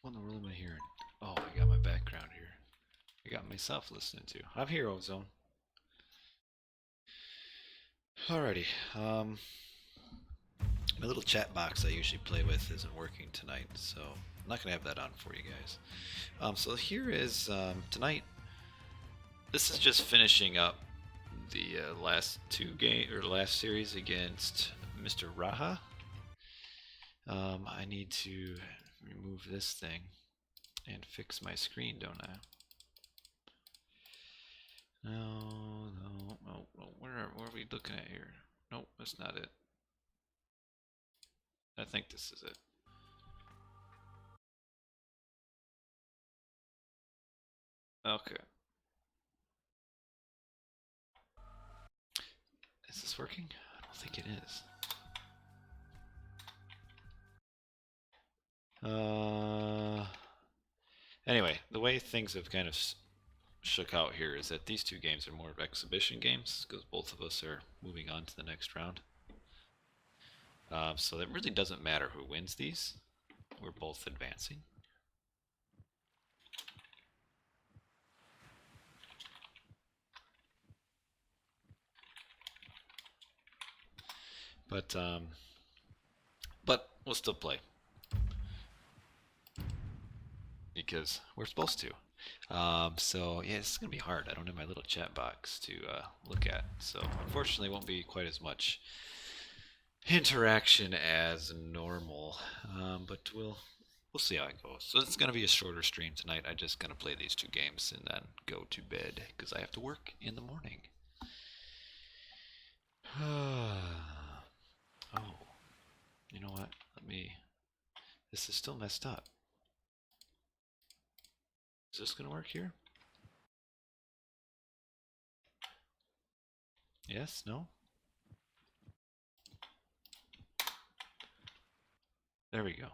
What in the world am I hearing? Oh, I got my background here. I got myself listening to. I'm here, Ozone. Alrighty. My little chat box I usually play with isn't working tonight, so I'm not gonna have that on for you guys. So here is tonight. This is just finishing up the last last series against Mr. Raha. I need to remove this thing and fix my screen, don't I? No. Where are we looking at here? Nope, that's not it. I think this is it. Okay. Is this working? I don't think it is. Anyway, the way things have kind of shook out here is that these two games are more of exhibition games because both of us are moving on to the next round. So it really doesn't matter who wins these. We're both advancing. But we'll still play because we're supposed to. So yeah, it's gonna be hard. I don't have my little chat box to look at, so unfortunately, it won't be quite as much interaction as normal. But we'll see how it goes. So it's gonna be a shorter stream tonight. I'm just gonna play these two games and then go to bed because I have to work in the morning. Oh, you know what? This is still messed up. Is this gonna work here? Yes? No? There we go.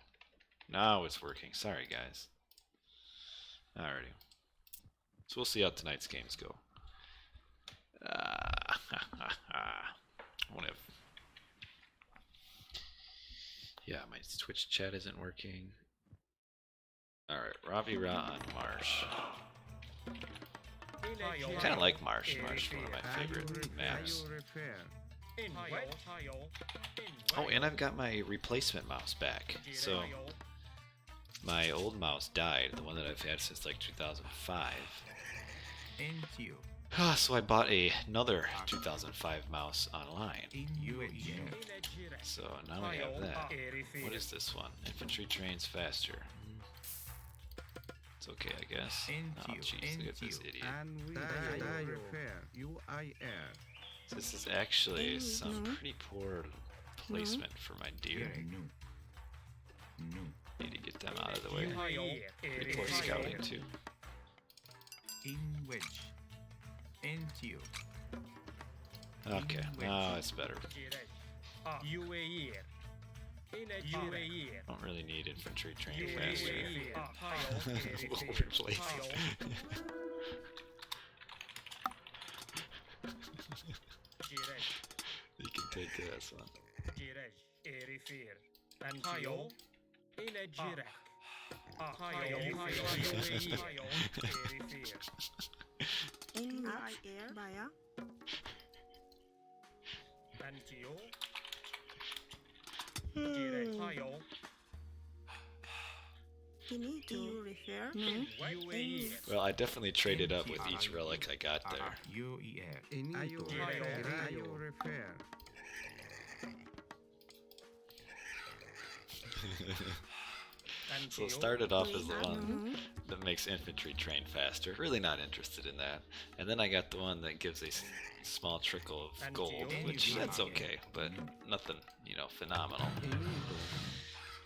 Now it's working. Sorry, guys. Alrighty. So we'll see how tonight's games go. I won't have... Yeah, my Twitch chat isn't working. Alright, Ravi Ra on Marsh. I kind of like Marsh. Marsh is one of my favorite maps. Oh, and I've got my replacement mouse back. So, my old mouse died, the one that I've had since like 2005. So I bought another 2005 mouse online. So now I have that. What is this one? Infantry trains faster. It's okay, I guess. Oh, jeez, look at this idiot. This is actually some pretty poor placement for my deer. Need to get them out of the way. Pretty poor scouting, too. Okay, now it's better. Don't really need infantry trained faster. We'll replace it. You can take this one. Well, I definitely traded up with each relic I got there. So it started off as the one that makes infantry train faster. Really not interested in that. And then I got the one that gives a small trickle of gold, which that's okay, but nothing, you know, phenomenal.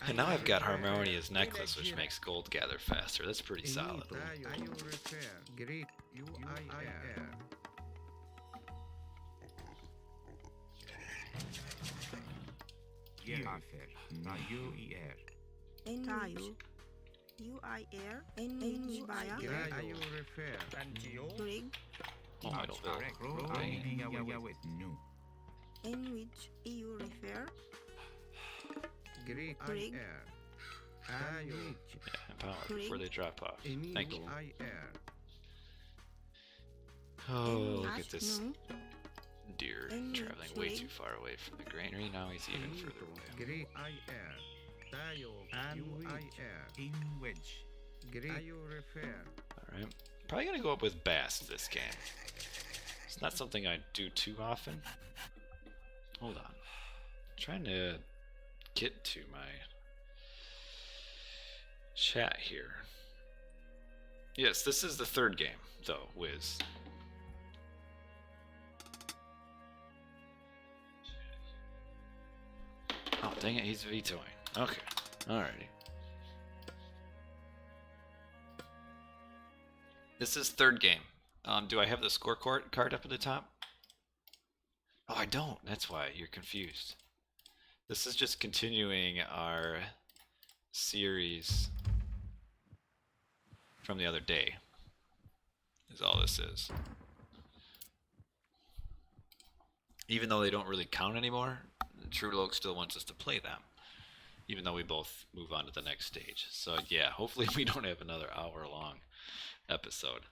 And now I've got Harmonia's necklace, which makes gold gather faster. That's pretty solid. Oh, I don't know. In which you refer? Greek. Yeah, empower before they drop off. Thank you. Oh, look at this deer traveling way too far away from the granary. Now he's even further away. Alright. Probably gonna go up with Bast this game. It's not something I do too often. Hold on. Trying to get to my chat here. Yes, this is the third game, though, Wiz. Oh, dang it, he's vetoing. Okay, alrighty. This is third game. Do I have the score card up at the top? Oh, I don't. That's why you're confused. This is just continuing our series from the other day, is all this is. Even though they don't really count anymore, Trueloque still wants us to play them, even though we both move on to the next stage. So yeah, hopefully we don't have another hour-long episode.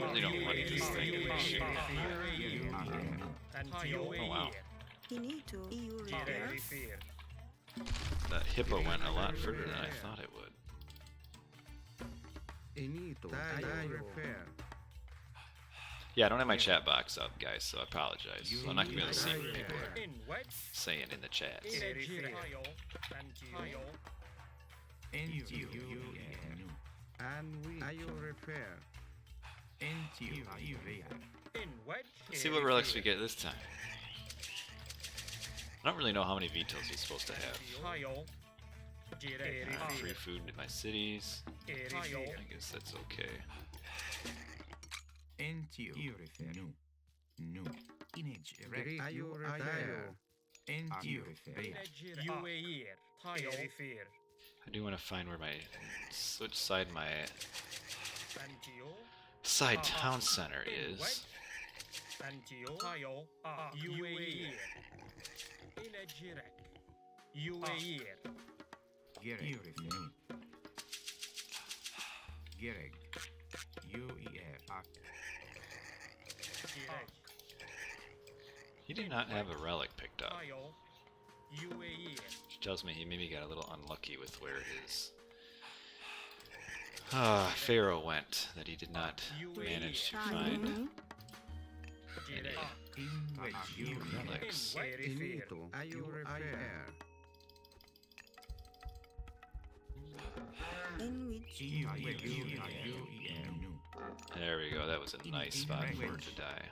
Really don't like this thing. Oh wow. That hippo went a lot further than I thought it would. Yeah, I don't have my chat box up, guys, so I apologize. So I'm not going to be able to see what people are saying in the chat. Let's see what relics we get this time. I don't really know how many vetoes he's supposed to have. Free food in my cities. I guess that's okay. I do want to find where which side my side town center is. He did not have a relic picked up, which tells me he maybe got a little unlucky with where his Pharaoh went, that he did not manage to find any relics. There we go, that was a nice spot for it to die.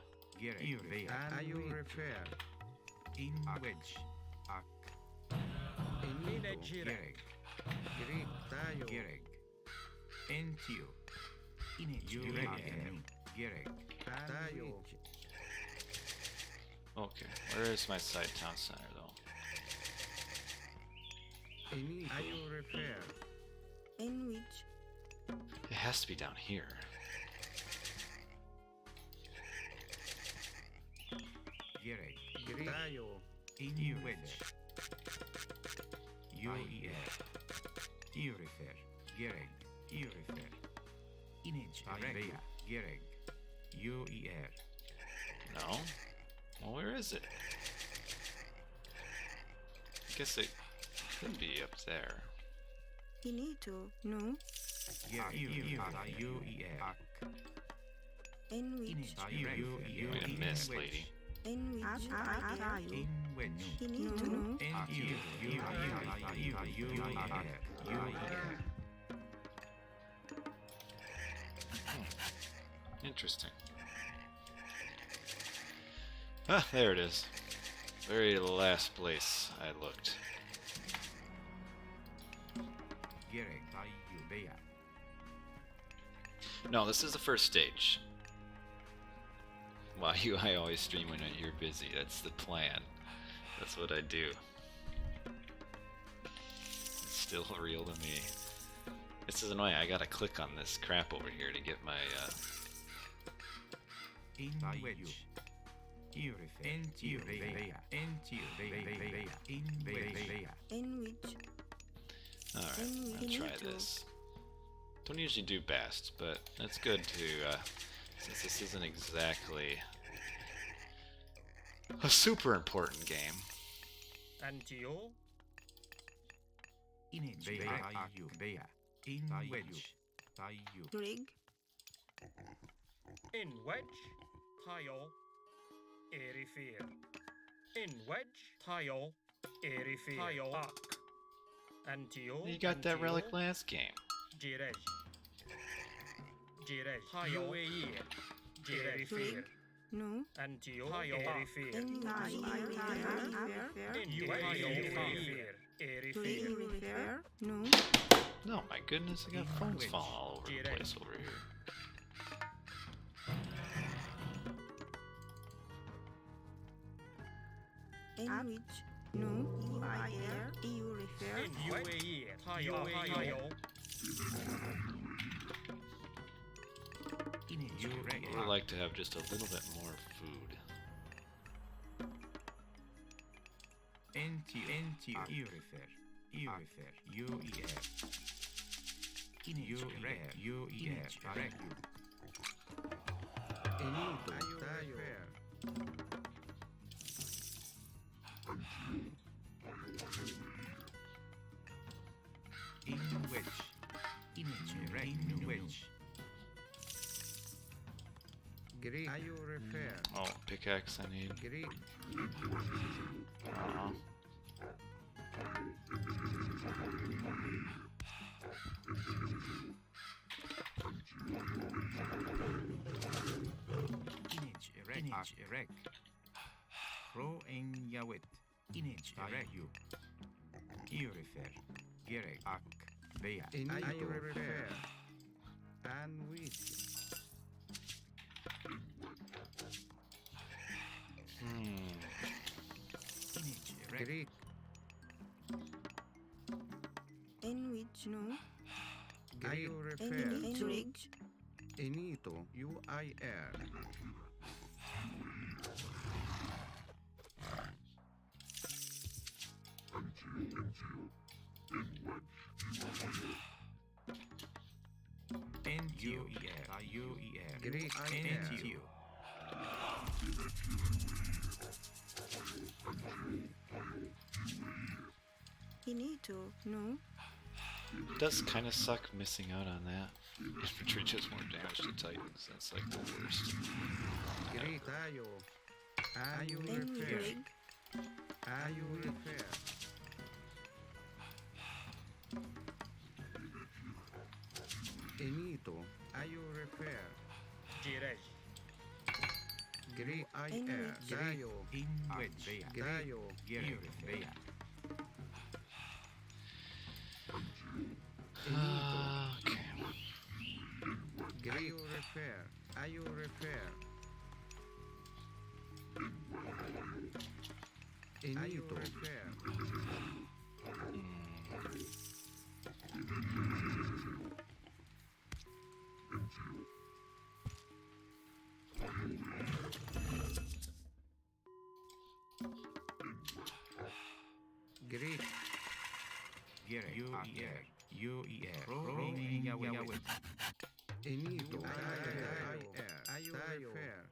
Okay, where is my side town center though? It has to be down here. No? Well, where is it? I guess it could be up there. No. Way to miss, lady. Interesting. Ah, there it is. Very last place I looked. No, this is the first stage. Why I always stream when you're busy. That's the plan. That's what I do. still real to me. This is annoying. I gotta click on this crap over here to get my In which Alright, I'm gonna try this. Don't usually do best, but it's good to, since this isn't exactly a super important game. Antio in which Rig. in wedge tile erifir in wedge tile erifir tile arc Antio You got that relic last game. Jirej tile Jerifir No. Antio erifir in Refer. No. No, my goodness, I got phones falling all over the place over here. In which. No. UIR. EU refer. UAE tile I would like to have just a little bit more food. Oh, pickaxe I need. In which. No. Rig. Rig. Enito UIR. Greek NTU. Finito. No. It does kind of suck missing out on that. Infantry does more damage to Titans. That's like the worst. Greek Ayo. Ayo In repair. Rig. Ayo repair. Enito. Ayo repair. Jirej Greek IR. Gayo. Gayo. Okay. Greek repair. Ayo repair. Enito repair. Greek Enito Ayo repair.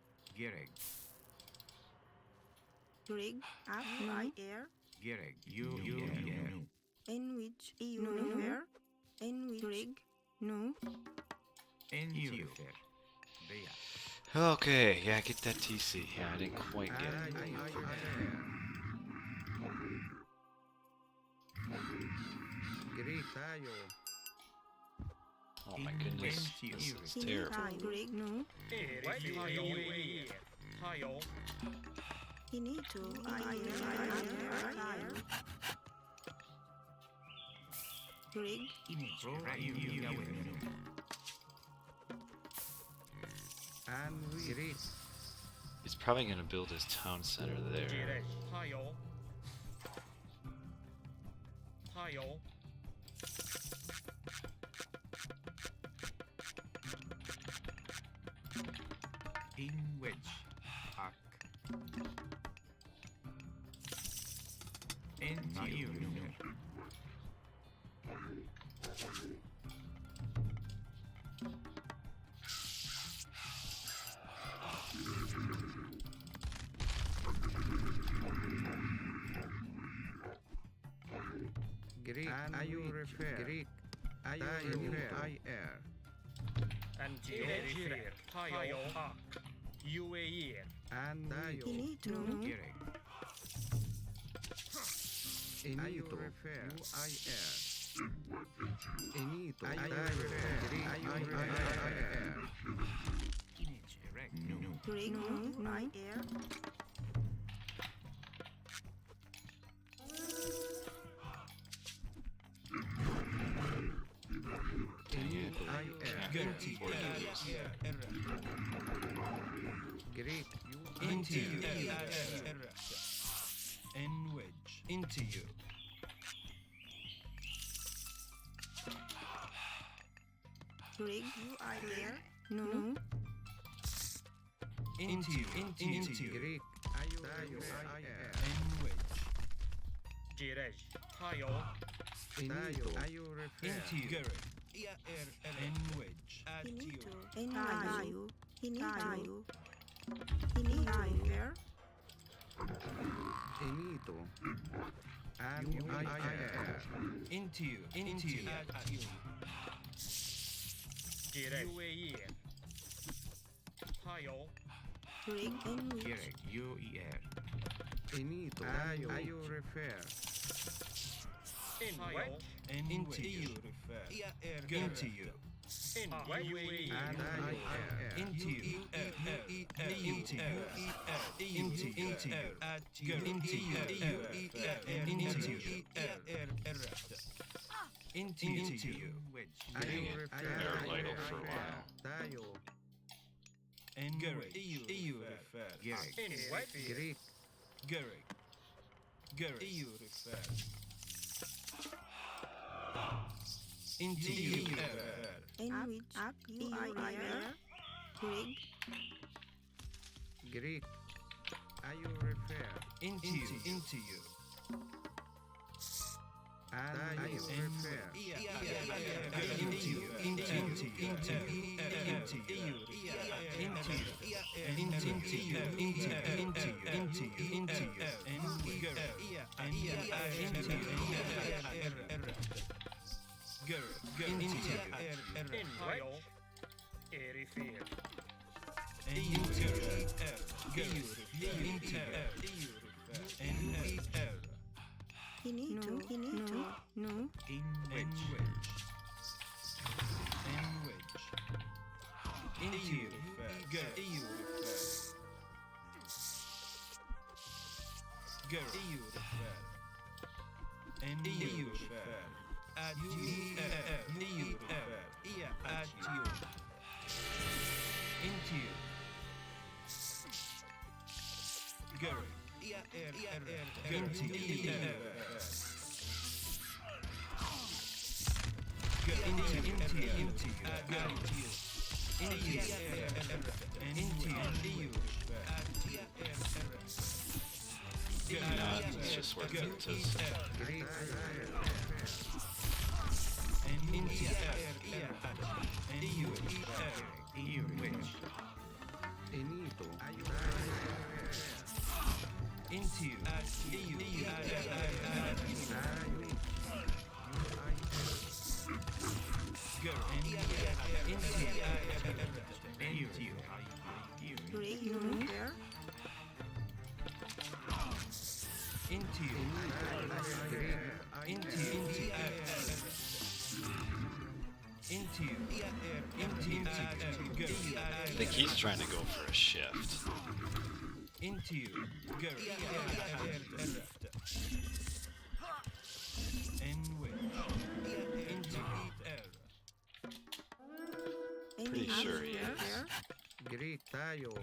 Rig. Up. IR. In which. EU refer. In which. Rig. No. Okay, yeah, get that TC. Yeah, I didn't quite get it. Greek Ayo. Oh my goodness, this is terrible. Rig. No. tile Finito. IR. Rig. And we Greek He's probably gonna build his town center there. Jirej tile In which Ak into you Greek ayu refer Greek ayu refer I air Anti-refer. Tayo Ak. UAE. and tayo Inito. Greek Inito refer I air Inito ayu refer Greek ayu refer I air Trig. No. I air. Inito I air Greek Into you. In which. Into you. Trig. I air. No. Into you. Into you. Greek ayu refer I air In which. Jirej. Tayo. Inito ayu refer Into you. In which. Inito. Tayo. Tayo. Inito. Air. Inito and I air Into you. Into you. Jirej. UAE. Tayo. Trig. In which. Greek UER Inito ayu refer In which. Into you. Into you. In UAE. and I air Into you. Into you. Into you. Into you. Into you. Into you. ayu They're refer idle for a while. tayo And EU refer. Greek In which. Greek Gary. EU refer. Into you refer. In which. Up. I air. Trig. Greek ayu refer Into you. Into you. and ayu refer Into you. Into you. Into you. Into you. Into you. Into you. Into you. Into you. Into you. Into you. And into you. Into you. In Tayo. Erifir. Into you. Inito. Inito. No. In which. Into you. EU refer. And EU refer. At you. EU refer. At you. Into you. Gary. Into you. Into you. Into you. It's just worth it to Greek Inito ayu Into you. Trig. No. Air. Into you. I think he's trying to go for a shift. Into you. Pretty sure he is. Air. Greek tayo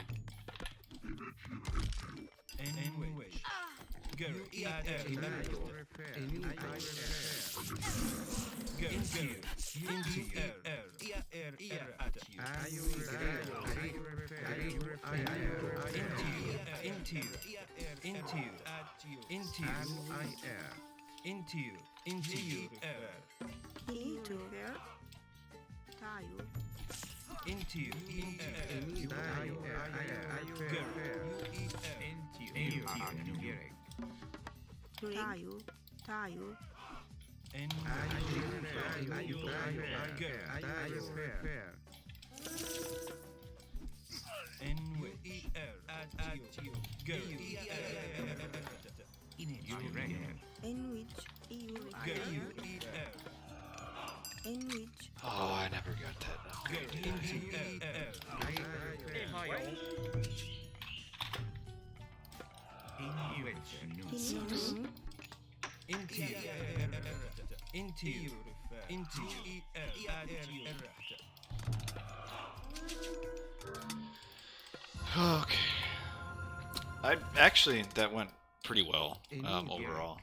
Inito refer Inito refer Oh, I never got that upgrade. Okay. That went pretty well overall.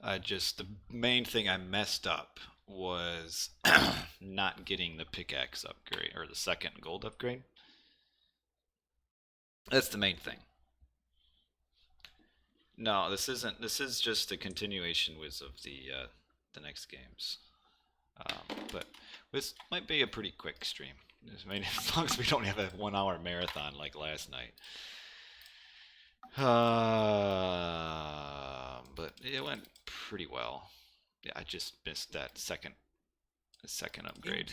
The main thing I messed up was not getting the pickaxe upgrade, or the second gold upgrade. That's the main thing. No, this isn't. This is just a continuation of the next games. But this might be a pretty quick stream. I mean, as long as we don't have a 1 hour marathon like last night. But it went pretty well. Yeah, I just missed that second upgrade.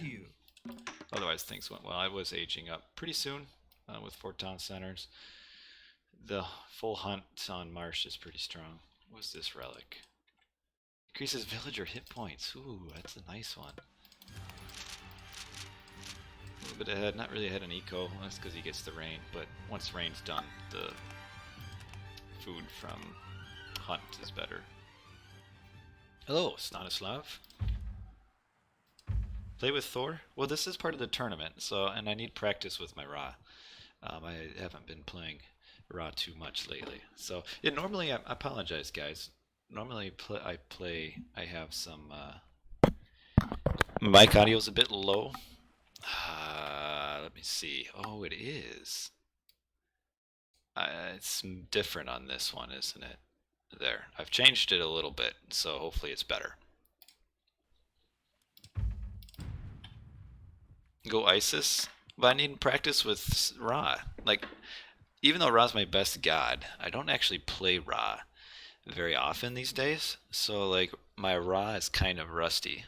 Otherwise, things went well. I was aging up pretty soon with 4 town centers. The full hunt on Marsh is pretty strong. What's this relic? Increases villager hit points. Ooh, that's a nice one. A little bit ahead, not really ahead in eco. That's because he gets the rain. But once rain's done, the food from hunt is better. Hello, Stanislav. Play with Thor? Well, this is part of the tournament, and I need practice with my Ra. I haven't been playing Ra too much lately. So, yeah, normally, I apologize, guys. Normally, I have some, mic audio's a bit low. Let me see. Oh, it is. It's different on this one, isn't it? There. I've changed it a little bit, so hopefully it's better. Go Isis? But I need practice with Ra. Like, even though Ra's my best god, I don't actually play Ra very often these days. So, like, my Ra is kind of rusty.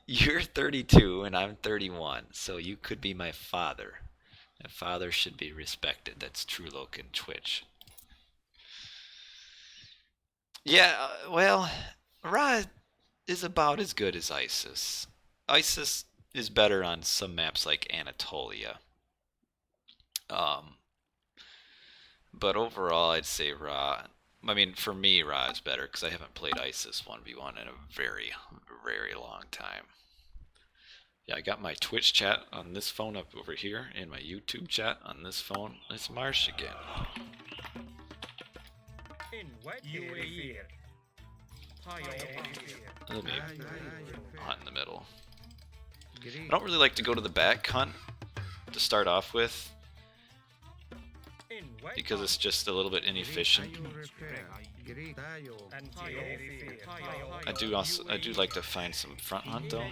You're 32 and I'm 31, so you could be my father. And father should be respected. That's Trueloque and Twitch. Yeah, well, Ra is about as good as Isis. Isis is better on some maps like Anatolia. But overall, I'd say Ra. I mean, for me, Ra is better because I haven't played Isis 1v1 in a very, very long time. Yeah, I got my Twitch chat on this phone up over here, and my YouTube chat on this phone. It's Marsh again. Let me hunt in the middle. I don't really like to go to the back hunt to start off with, because it's just a little bit inefficient. I do like to find some front hunt though.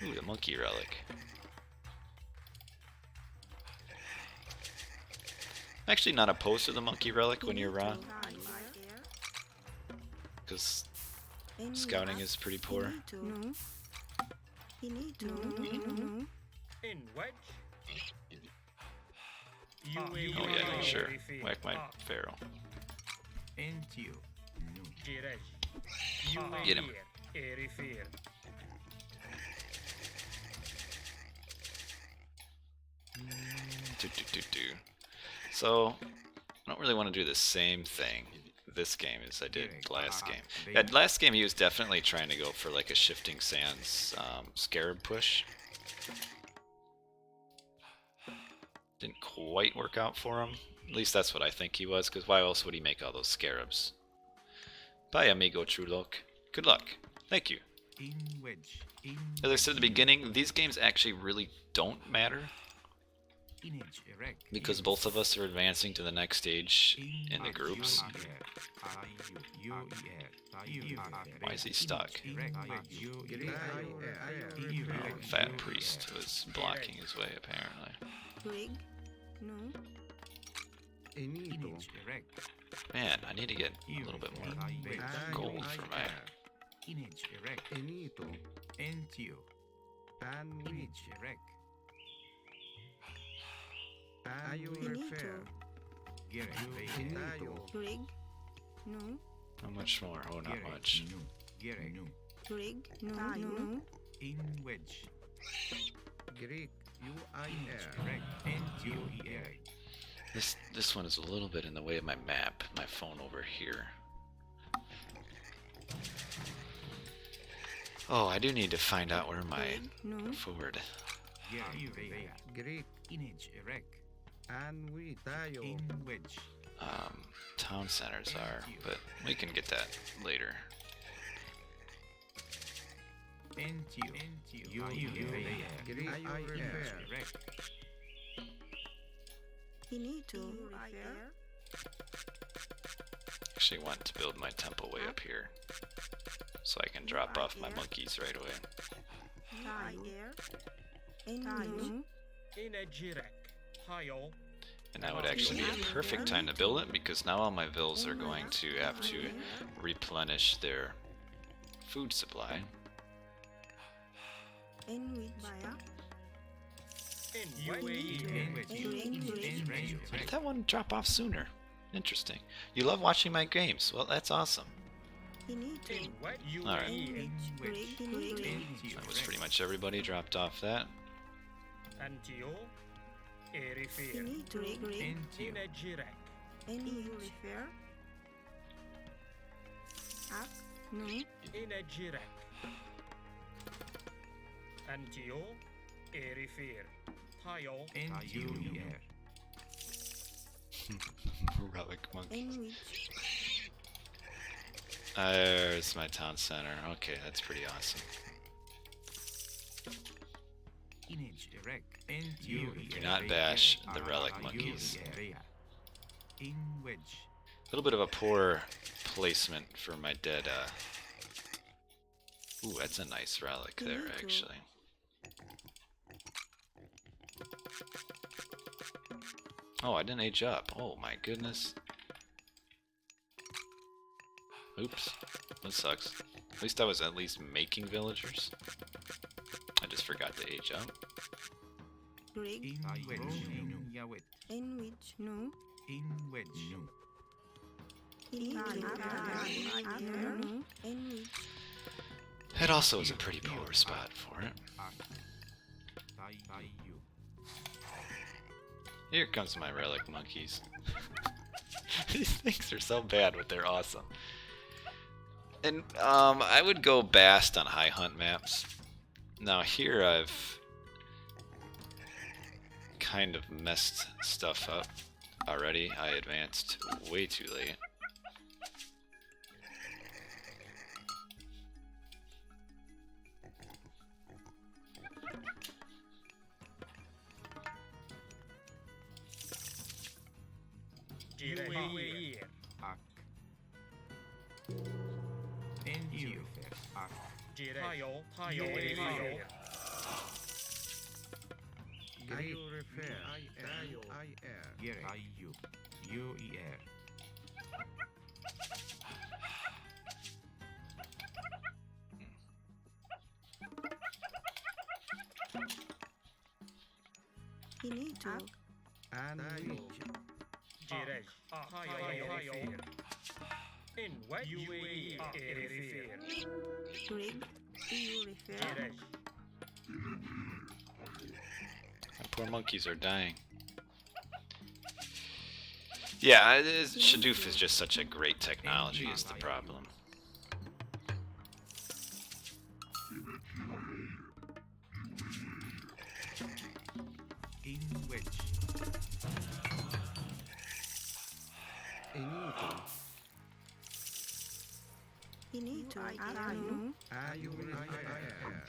Ooh, the monkey relic. I'm actually not opposed to the monkey relic when you're Ra, because scouting is pretty poor. Oh yeah, sure. Whack my pharaoh. Get him. So, I don't really want to do the same thing this game as I did last game. Yeah, last game he was definitely trying to go for like a Shifting Sands Scarab push. Didn't quite work out for him, At least that's what I think he was, because why else would he make all those scarabs? Bye, amigo Trueloque. Good luck. Thank you. In wedge. In As I said at the beginning, these games actually really don't matter, in edge erect. because both of us are advancing to the next stage in the groups. Why is he stuck? Fat priest was blocking his way, apparently. Trig. No. Enito. Man, I need to get a little bit more gold for my... Image erect. Enito. Entio. Anwi. Image erect. Ayo Finito. refer. Gerek. Enito. Trig. No. How much more? Oh, not much. Gerek. Trig. No. No. In wedge. Greek. UIR. Erect. Entio erect. This one is a little bit in the way of my map, my phone over here. Oh, I do need to find out where my Trig. No. forward Greek. Image erect. Anwi tayo. In wedge. town centers are, but we can get that later. Entio. Greek. Ayo refer. Erect. Finito. Refer. Actually want to build my temple way up here, so I can drop off my monkeys right away. Air. No. Inejirek. Hayo. And that would actually be a perfect time to build it, because now all my vills are going to have to replenish their food supply. Enwich. Baya. Why did that one drop off sooner? Interesting. You love watching my games. Well, that's awesome. Finito. Alright. Trig. Trig. That was pretty much everybody dropped off that. Antio. Erifir. Finito. Trig. Inejirek. Enwich. Refer. Up. No. Inejirek. Antio. Erifir. Hayo. Entio Relic monkey. Enwich. There's my town center. Okay, that's pretty awesome. Image erect. Entio. Do not bash the relic monkeys. In wedge. A little bit of a poor placement for my dead, Ooh, that's a nice relic there, actually. Oh, I didn't age up. Oh my goodness. Oops. That sucks. At least I was at least making villagers. I just forgot to age up. Trig. In wedge. Yawet. Enwich. No. In wedge. Finito. Air. No. Enwich. It also is a pretty poor spot for it. Here comes my relic monkeys. These things are so bad, but they're awesome. And I would go Bast on high hunt maps. Now here I've kind of messed stuff up already. I advanced way too late. Jirek. Entio. Jirek. Hayo. Erifir. Ayo refer. Tayo. IR. Gerek. UER. Finito. Anwi. Jirek. Hayo. Erifir. In what? UAE. Erifir. Trig. EU. Refer. Jirek. My poor monkeys are dying. Yeah, Shadoof is just such a great technology is the problem. In wedge. Inito. Anu. Ayu repair.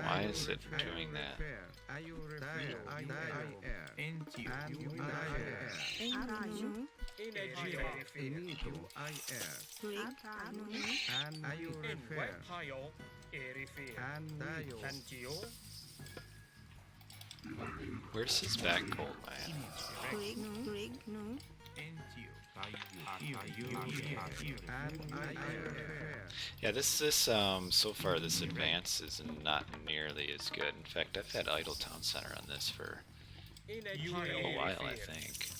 Why is it doing that? Anu. Rig. Anu. Hayo Erifir Antio Where's his back gold, man? Rig. Rig. No. Yeah, this so far this advance is not nearly as good. In fact, I've had Idle Town Center on this for a while, I think.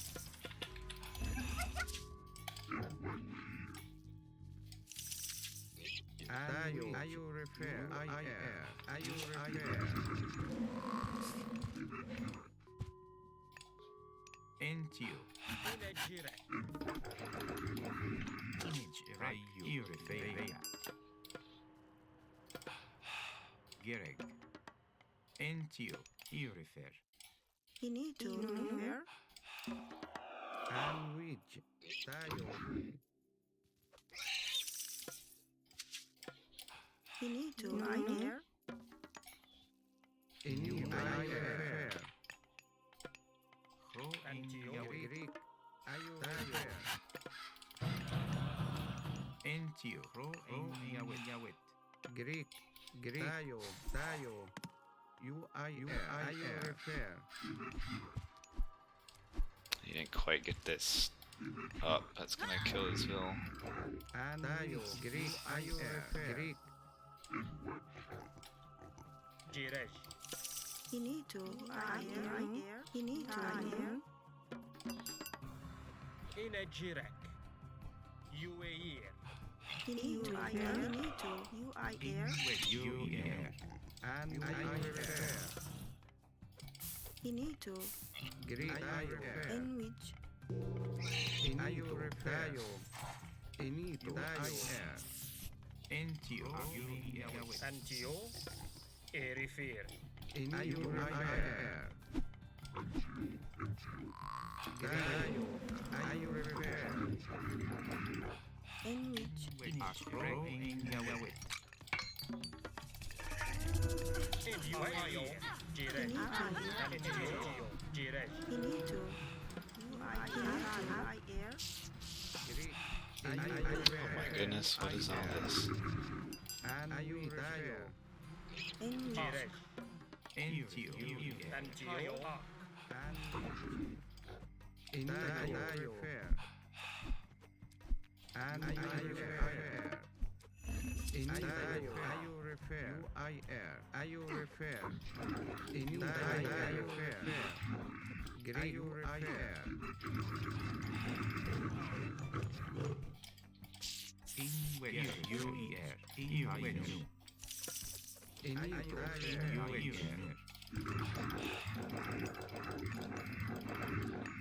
Inito. Where? Inito. Here. Greek, Tayo, repair. He didn't quite get this up. That's gonna kill his Ville. Tayo, Greek, Greek. Jirej Inito. Here. Inito. Here. Inejirek UAE Inito. Here. Inito. Here. Repair. Inito. Greek, In which? repair. Inito, Antio Erifir repair. Repair. In which? Hayo Jirej Antio Jirej Inito. Here. Greek, Oh my goodness, what is all this? repair. In which? Jirej Antio repair. Repair. Greek, I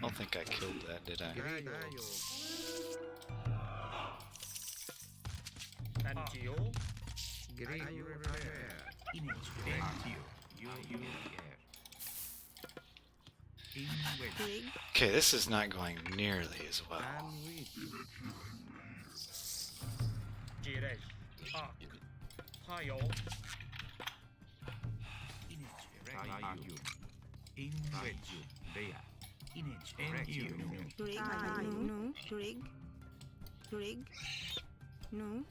don't think I killed that, did I? Antio Greek, repair. Rig. Okay, this is not going nearly as well. Jirej Hayo Rig. No. Rig. Rig. No.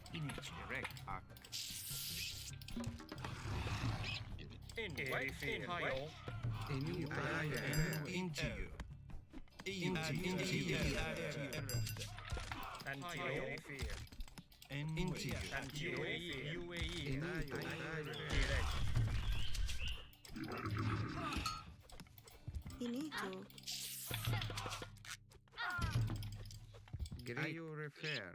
Erifir Hayo Antio Erifir Antio UAE Jirej Inito. Greek, repair. Tayo, repair.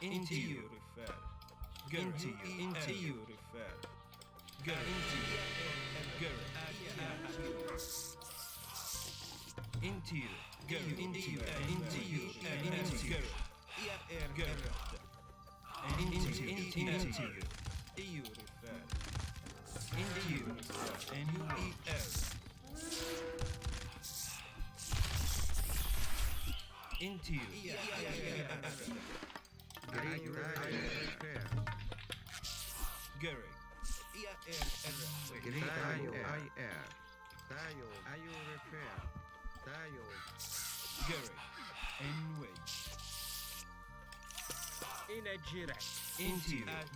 into you, into you, into you, go into you, go into you, go into you, into you, into you,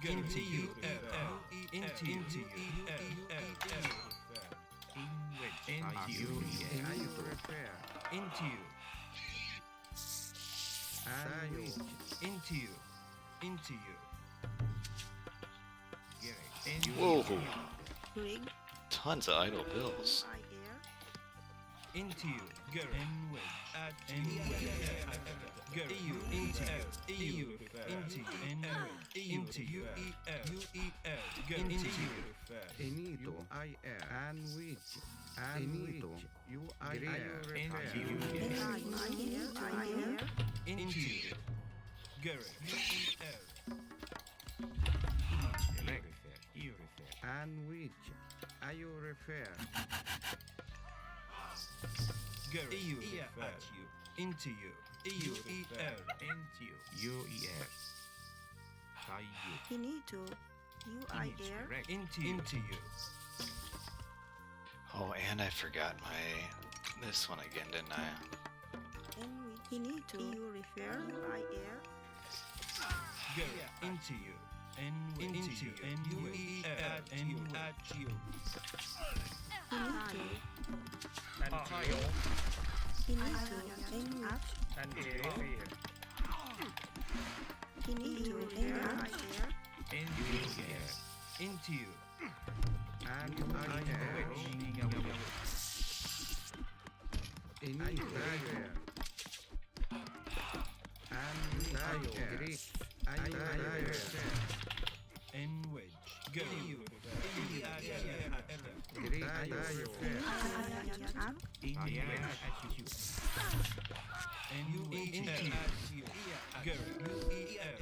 go into you, into you, into you, into you. Into you, into you, into you, into you. Whoa. Rig. Tons of idle bills. I air. Into you, go and wait. And go you into you, into you, and into you, go into you. Enito, I air, and which, Enito, you I air, into you, I air. Into you, go and which, I you refer, go you at you, into you, into you, Finito. You I air. into you. Oh, and I forgot this one again, didn't I? And we finito. You refer. You I air. Go into you, and into you, and you at you. Finito. Antiyo. Finito. And which. And Erefir. Finito. And I air. Into you, and I air, Enito, I air, and I air, I air, and wedge. Go you,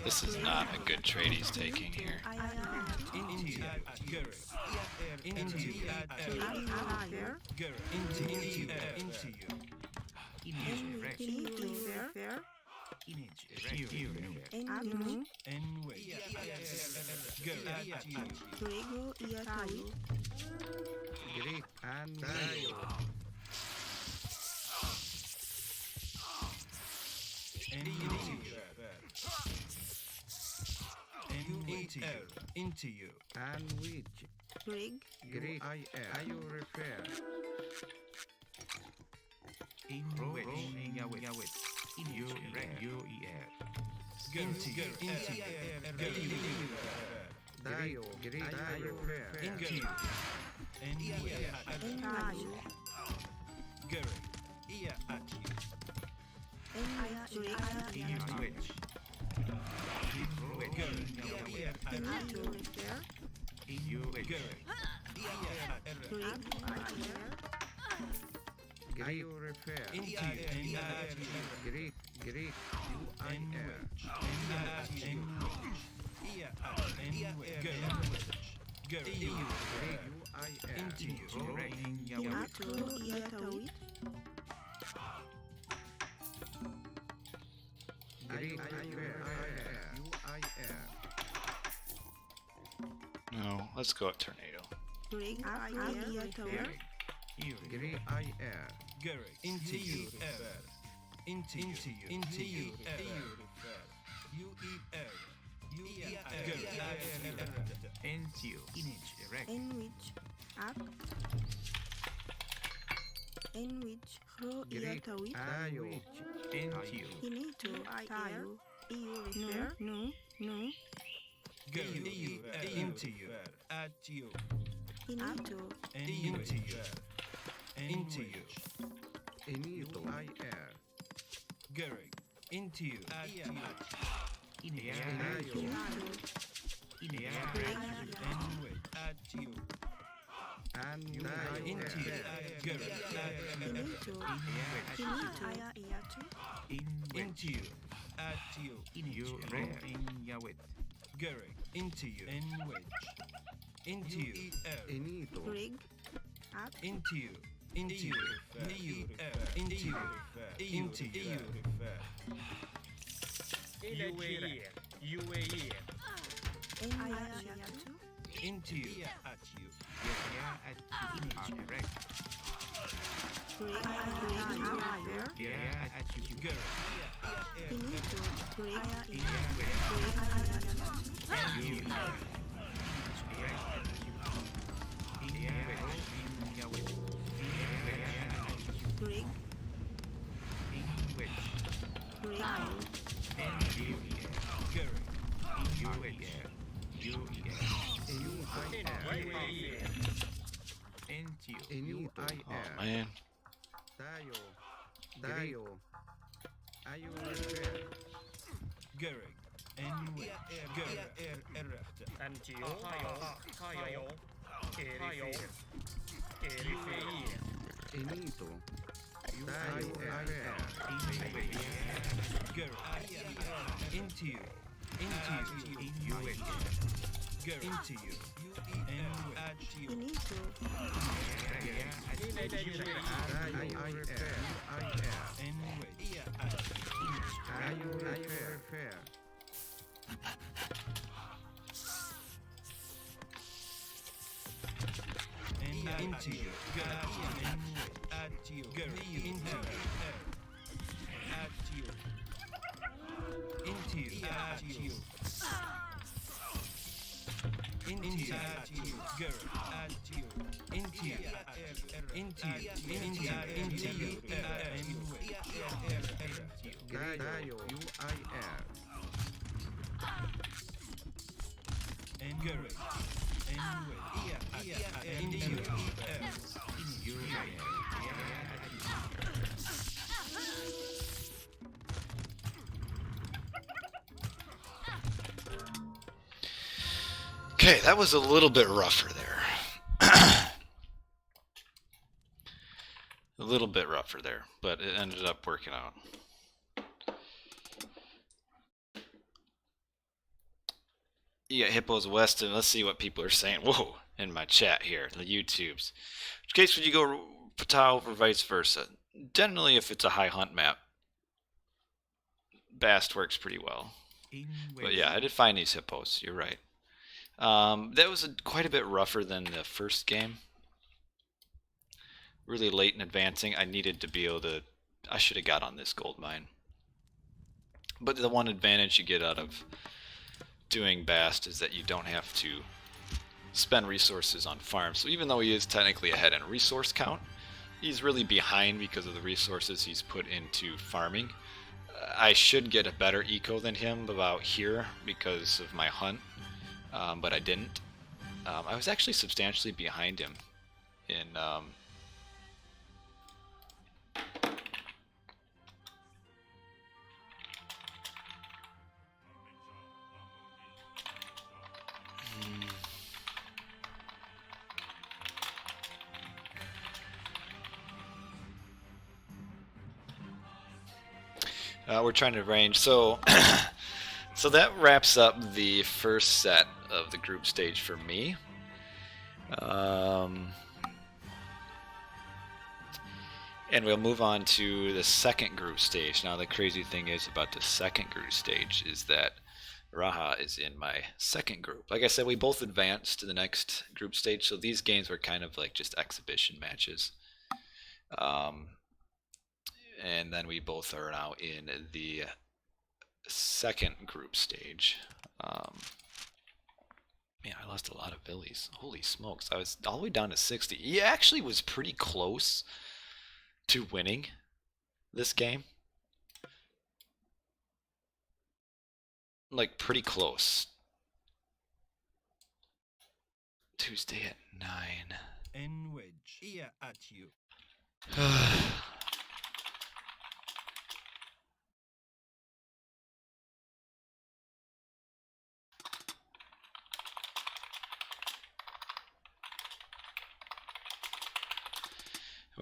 This is not a good trade he's taking here. into you, into you, and wedge. Go Greek, and Dio, and into you, and which, Rig. Greek, I air, you refer, into you, Dio, Greek, I refer, into you, and go at you. Wedge. Greek, you refer, Into you, and Greek, you I air, go Greek, you I air, into you, Greek, I air, you I air, No, let's go at Tornado. Greek, I air, go into you, into you, into you, you into you, In which up. In which Ro Iatawit. Dio, into you, Finito. I air. You refer. No. go into you, at you, Finito. and into you, into you, Enito, I air, go into you, at you, Inayo. And Into you. Finito. Finito. Aya iatu. Into you. At you. you rare in Yawit. Gurry. Into you. In wedge. Into you. Inito. Rig. Up. Into you. Into you. Into you. Into you. UAE. UAE. Aya iatu. Into you. At you. Correct. Rig. Aya. Gurry. Finito. Rig. Aya iatu. Rig. Oh man. Dayo. Ayo repair. Gurry. And Gurry. Antio. Kayo. Erifei. Inito. Dayo repair. Gurry. Into you. Into you. Gurry. Into you. And at you. Finito. Dayo repair. And wedge. Ayo repair. And into you. Gurry. And wedge. At you. Gurry. Into you. At you. Into you. At you. Into you. At you. Gurry. At you. Into you. Into you. Into you. Into you. And wedge. Dayo UIR. And Gurry. And wedge. Into you. Okay, that was a little bit rougher there. A little bit rougher there, but it ended up working out. You got Hippos Weston. Let's see what people are saying. Whoa, in my chat here, the YouTubes. Which case would you go Patao or vice versa? Generally, if it's a high hunt map, Bast works pretty well. But yeah, I did find these hippos. You're right. That was quite a bit rougher than the first game. Really late in advancing, I needed to be able to... I should have got on this gold mine. But the one advantage you get out of doing Bast is that you don't have to spend resources on farms. So even though he is technically ahead in resource count, he's really behind because of the resources he's put into farming. I should get a better eco than him about here because of my hunt. But I didn't. I was actually substantially behind him in we're trying to arrange. So so that wraps up the first set of the group stage for me. And we'll move on to the second group stage. Now the crazy thing is about the second group stage is that Raha is in my second group. Like I said, we both advanced to the next group stage, so these games were kind of like just exhibition matches. And then we both are now in the second group stage. Man, I lost a lot of billies. Holy smokes. I was all the way down to 60. He actually was pretty close to winning this game. Like, pretty close. Tuesday at 9. And wedge. Ear at you.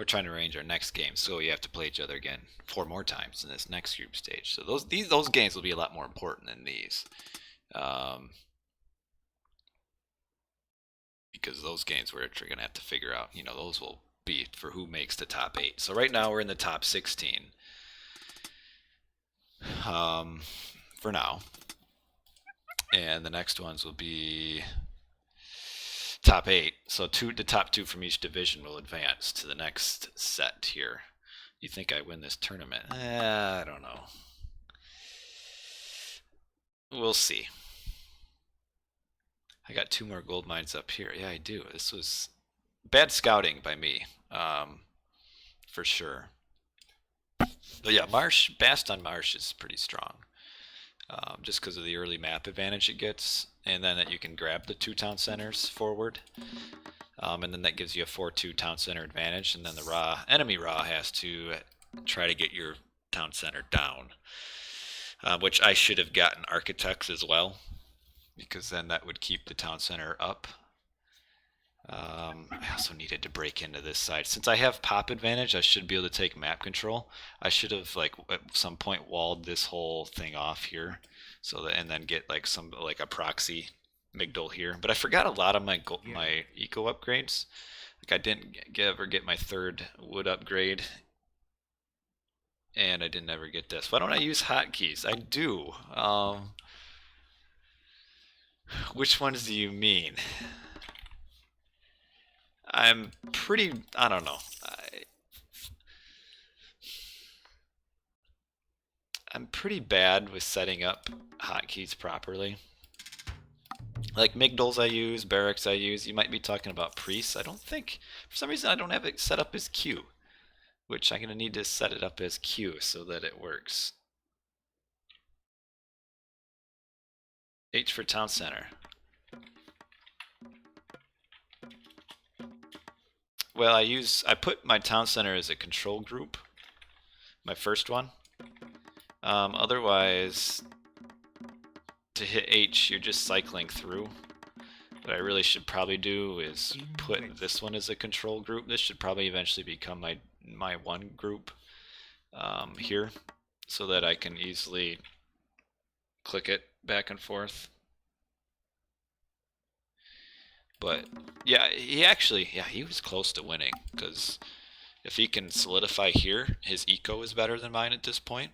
we're trying to arrange our next game, so you have to play each other again 4 more times in this next group stage. So those games will be a lot more important than these, because those games we're gonna have to figure out. You know, those will be for who makes the top 8. So right now we're in the top 16. For now, and the next ones will be top 8. So the top 2 from each division will advance to the next set here. You think I win this tournament? I don't know. We'll see. I got 2 more gold mines up here. Yeah, I do. This was bad scouting by me, for sure. But yeah, Marsh, Bastion Marsh is pretty strong, just because of the early map advantage it gets, and then that you can grab the 2 town centers forward, and then that gives you a 4-2 town center advantage, and then the enemy Ra has to try to get your town center down, which I should have gotten architects as well, because then that would keep the town center up. I also needed to break into this side. Since I have pop advantage, I should be able to take map control. I should have, like, at some point walled this whole thing off here, so that, and then get like a proxy Migdol here. But I forgot a lot of my eco upgrades. Like, I didn't ever get my 3rd wood upgrade, and I didn't ever get this. Why don't I use hotkeys? I do. Which ones do you mean? I'm pretty, I don't know. I'm pretty bad with setting up hotkeys properly. Like Migdols I use, barracks I use. You might be talking about priests. I don't think, for some reason I don't have it set up as Q, which I'm going to need to set it up as Q so that it works. H for town center. Well, I put my town center as a control group, my first one. Otherwise, to hit H, you're just cycling through. What I really should probably do is put this one as a control group. This should probably eventually become my one group here, so that I can easily click it back and forth. But yeah, he was close to winning, because if he can solidify here, his eco is better than mine at this point.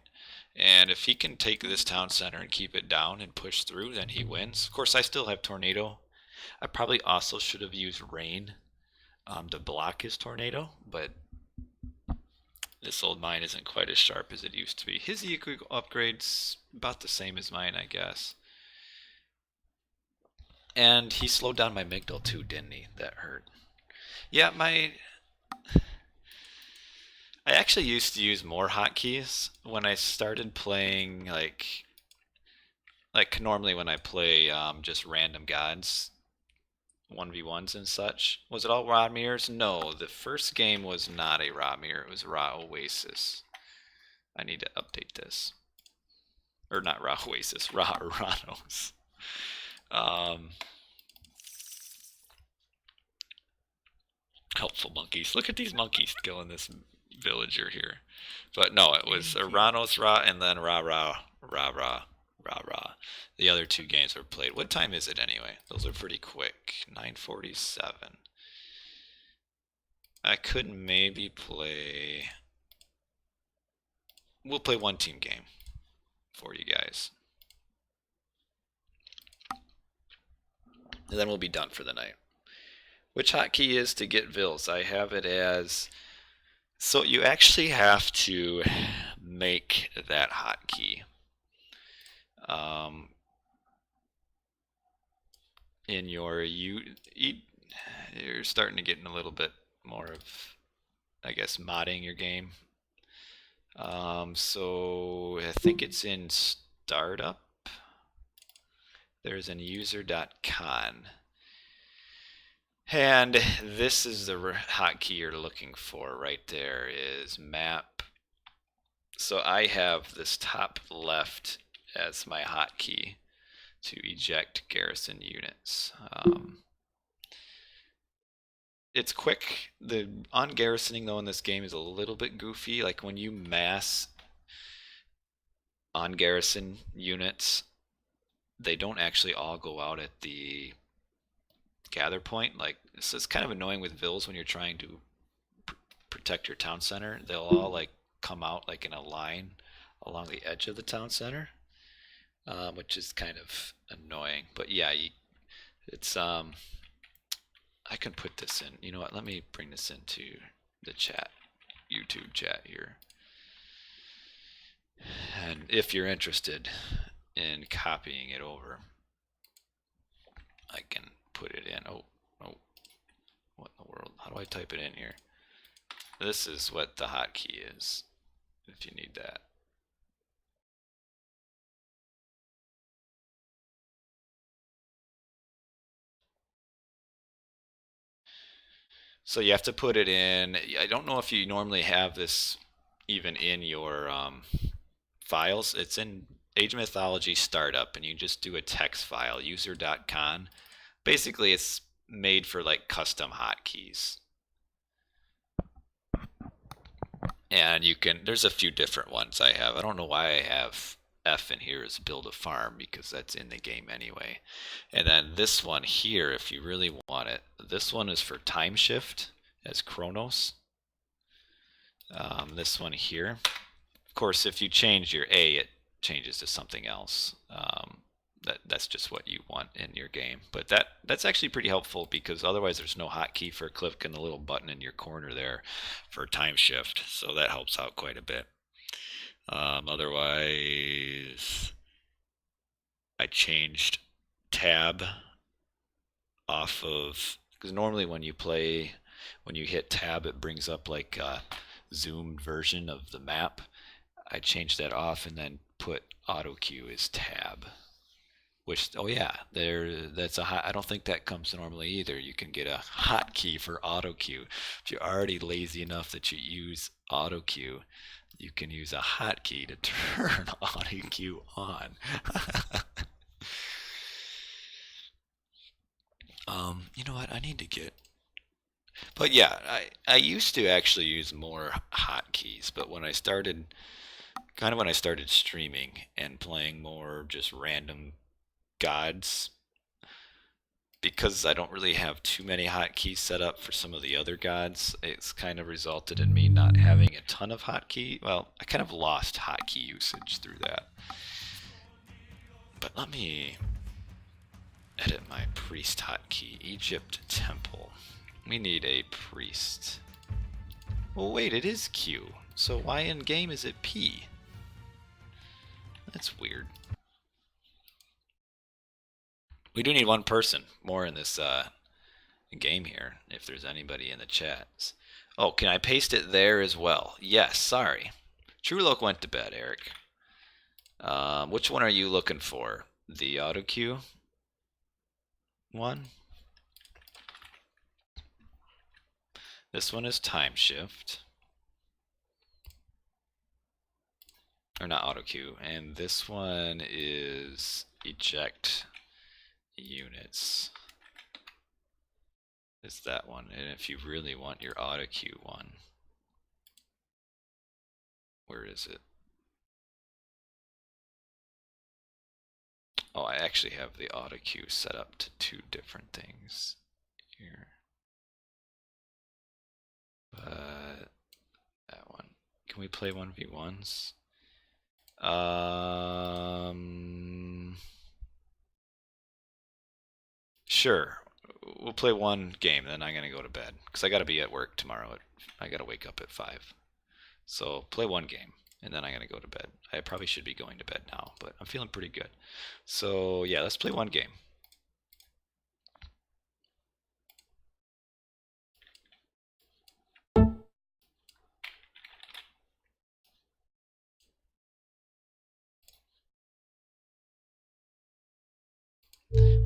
And if he can take this town center and keep it down and push through, then he wins. Of course, I still have tornado. I probably also should have used rain to block his tornado, but this old mine isn't quite as sharp as it used to be. His eco upgrade's about the same as mine, I guess. And he slowed down my Migdol too, didn't he? That hurt. Yeah, I actually used to use more hotkeys when I started playing, like normally when I play just random gods, 1v1s and such. Was it all Ra mirrors? No, the first game was not a Ra mirror. It was Ra Oasis. I need to update this. Or not Ra Oasis, Ra Uranos. Helpful monkeys. Look at these monkeys killing this villager here. But no, it was Uranos Ra and then Ra. The other 2 games were played. What time is it anyway? Those are pretty quick. 9:47. I could maybe play... We'll play 1 team game for you guys. And then we'll be done for the night. Which hotkey is to get Vils? I have it as... So you actually have to make that hotkey. In your... You're starting to get in a little bit more of, I guess, modding your game. So I think it's in startup. There's an user.con. And this is the hotkey you're looking for right there, is map. So I have this top left as my hotkey to eject garrison units. it's quick. The on-garrisoning though in this game is a little bit goofy. Like when you mass on-garrison units, they don't actually all go out at the gather point. Like this is kind of annoying with vills when you're trying to protect your town center. They'll all like come out like in a line along the edge of the town center, which is kind of annoying. But yeah, it's I can put this in. You know what? Let me bring this into the chat, YouTube chat here. And if you're interested in copying it over, I can put it in. Oh, what in the world? How do I type it in here? This is what the hotkey is, if you need that. So you have to put it in. I don't know if you normally have this even in your files. It's in Age of Mythology Startup, and you just do a text file, user.con. Basically, it's made for like custom hotkeys. And you can, there's a few different ones I have. I don't know why I have F in here as build a farm, because that's in the game anyway. And then this one here, if you really want it, this one is for time shift as Chronos. This one here, of course, if you change your A, it changes to something else. That's just what you want in your game. But that's actually pretty helpful, because otherwise there's no hotkey for clicking the little button in your corner there for time shift. So that helps out quite a bit. Otherwise, I changed tab off of, because normally when you hit tab, it brings up like a zoomed version of the map. I changed that off and then put auto cue as tab. Which, oh yeah, that's I don't think that comes normally either. You can get a hotkey for auto cue. If you're already lazy enough that you use auto cue, you can use a hotkey to turn auto cue on. You know what? I need to get. But yeah, I used to actually use more hotkeys, but when I started streaming and playing more just random gods, because I don't really have too many hotkeys set up for some of the other gods, it's kind of resulted in me not having a ton of hotkey. Well, I kind of lost hotkey usage through that. But let me edit my priest hotkey. Egypt temple. We need a priest. Well, wait, it is Q. So why in game is it P? That's weird. We do need one person more in this game here, if there's anybody in the chats. Oh, can I paste it there as well? Yes, sorry. Trueloque went to bed, Eric. Which one are you looking for? The auto cue one? This one is time shift. Or not auto cue. And this one is eject units. It's that one. And if you really want your auto cue one, where is it? Oh, I actually have the auto cue set up to two different things here. But that one. Can we play 1v1s? Sure. We'll play one game, then I'm gonna go to bed because I gotta be at work tomorrow. I gotta wake up at 5. So play one game, and then I'm gonna go to bed. I probably should be going to bed now, but I'm feeling pretty good. So yeah, let's play one game.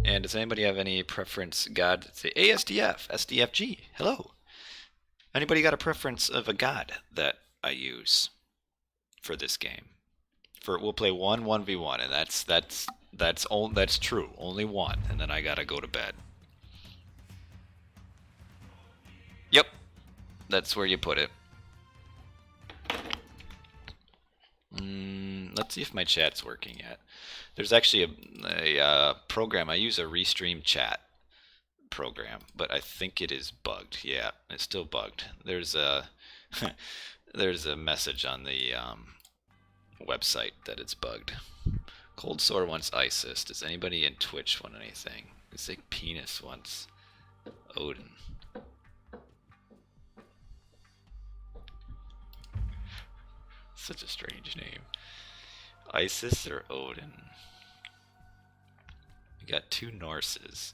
And does anybody have any preference god? Say ASDF, SDFG, hello. Anybody got a preference of a god that I use for this game? We'll play 1v1, and that's true. Only one, and then I gotta go to bed. that's where you put it. Let's see if my chat's working yet. There's actually a program. I use a Restream chat program, but I think it is bugged. Yeah, it's still bugged. There's a there's a message on the website that it's bugged. Cold Sore wants ISIS. Does anybody in Twitch want anything? It's like Penis wants Odin. Such a strange name. Isis or Odin? We got two Norses.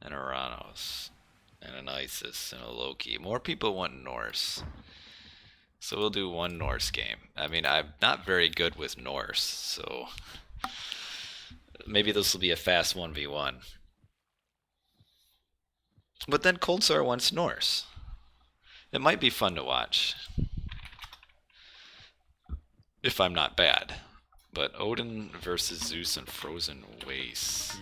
An Uranus. And an Isis and a Loki. More people want Norse. So we'll do one Norse game. I mean, I'm not very good with Norse, so maybe this will be a fast 1v1. But then Cold Sore wants Norse. It might be fun to watch. If I'm not bad. But Odin versus Zeus and Frozen Waste.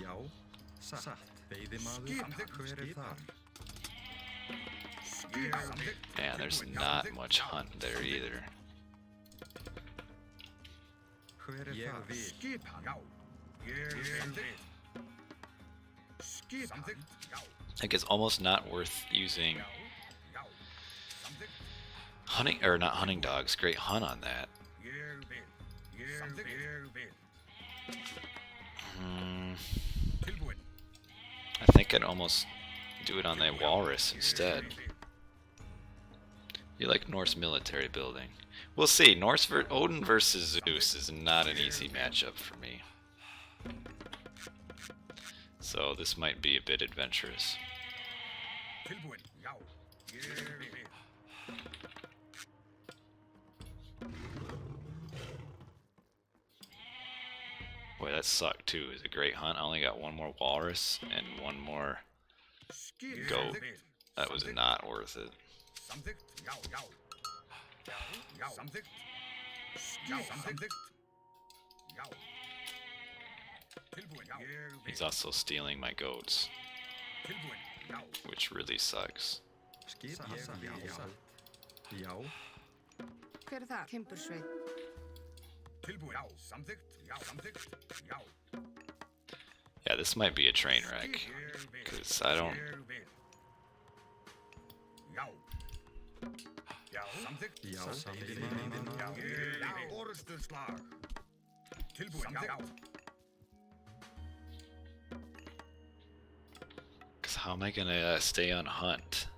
Man, there's not much hunt there either. Like, it's almost not worth using hunting, or not hunting dogs. Great hunt on that. I think I'd almost do it on the walrus instead. You like Norse military building? We'll see. Odin versus Zeus is not an easy matchup for me. So this might be a bit adventurous. Boy, that sucked too. It was a great hunt. I only got one more walrus and one more goat. That was not worth it. He's also stealing my goats, which really sucks. Hver það? Timbursveit. Yeah, this might be a train wreck, because I don't... Because how am I gonna stay on hunt?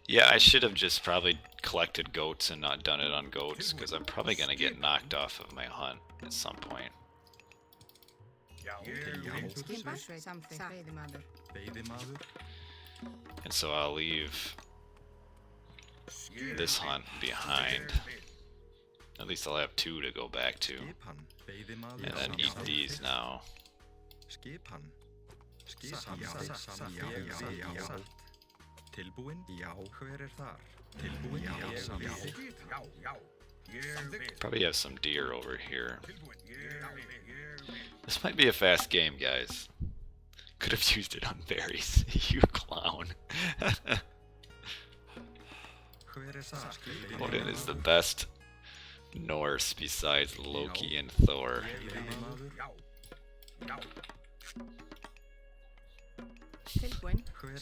Yeah, I should have just probably collected goats and not done it on goats, because I'm probably gonna get knocked off of my hunt at some point. And so I'll leave this hunt behind. At least I'll have two to go back to. And then eat these now. Probably have some deer over here. This might be a fast game, guys. Could have used it on berries. You clown. Odin is the best Norse besides Loki and Thor.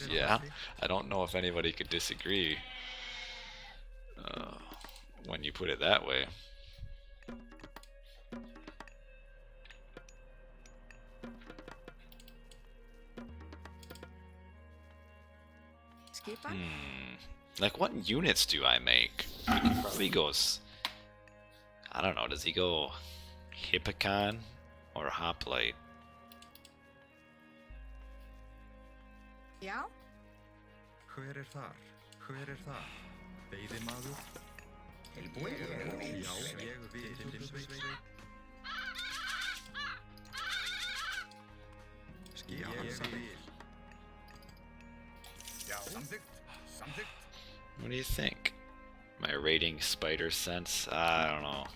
Yeah, I don't know if anybody could disagree when you put it that way. Like, what units do I make? He probably goes... I don't know, does he go Hippocon or Hoplite? Já? What do you think? My rating spider sense? I don't know.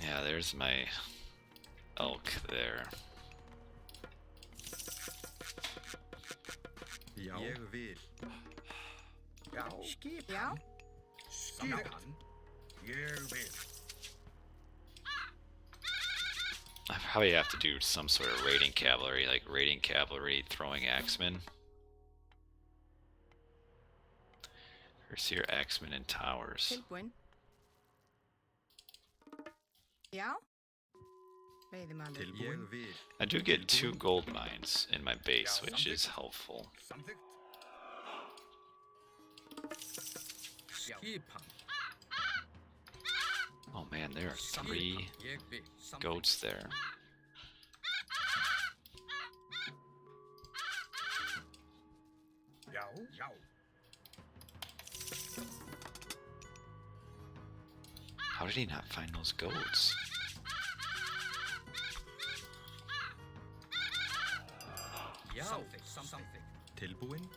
Yeah, there's my elk there. Já. Ég vil. Já. Skipan. Já. Skipan. Ég vil. I probably have to do some sort of raiding cavalry, like raiding cavalry, throwing axemen. Herseer axemen and towers. Tilbúin. Já. Veiðimaður. Tilbúin. Ég vil. I do get 2 gold mines in my base, which is helpful. Samþykkt. Skipan. Oh man, there are 3 Ég vil. goats there. Já. Já. How did he not find those goats? Já. Samþykkt. Tilbúin.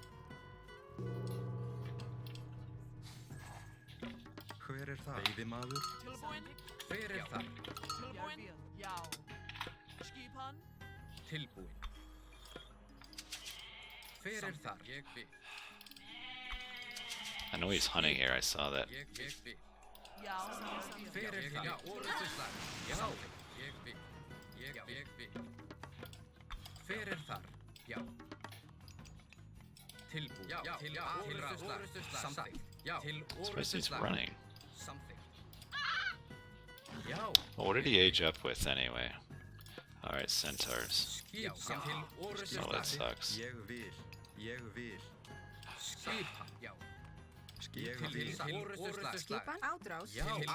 Hver er það? Veiðimaður. Hver er það? Tilbúin? Já. Skipan? Tilbúin. Hver er það? Ég vil. I know he's hunting here, I saw that. Ég vil. Já. Hver er það? Já, orðuslag. Já. Ég vil. Ég vil. Hver er þar? Já. Tilbúin. Já, til orðuslag. Samþykkt. Já, til Especially he's orðuslag. running. Samþykkt. Já. Well, what did he age up with anyway? Alright, centaurs. Skip til Oh, orðuslag. that sucks. Ég vil. Ég vil. Skipan. Já. Ég vil. Til orðuslag. Skipan. Ádrás. Já, til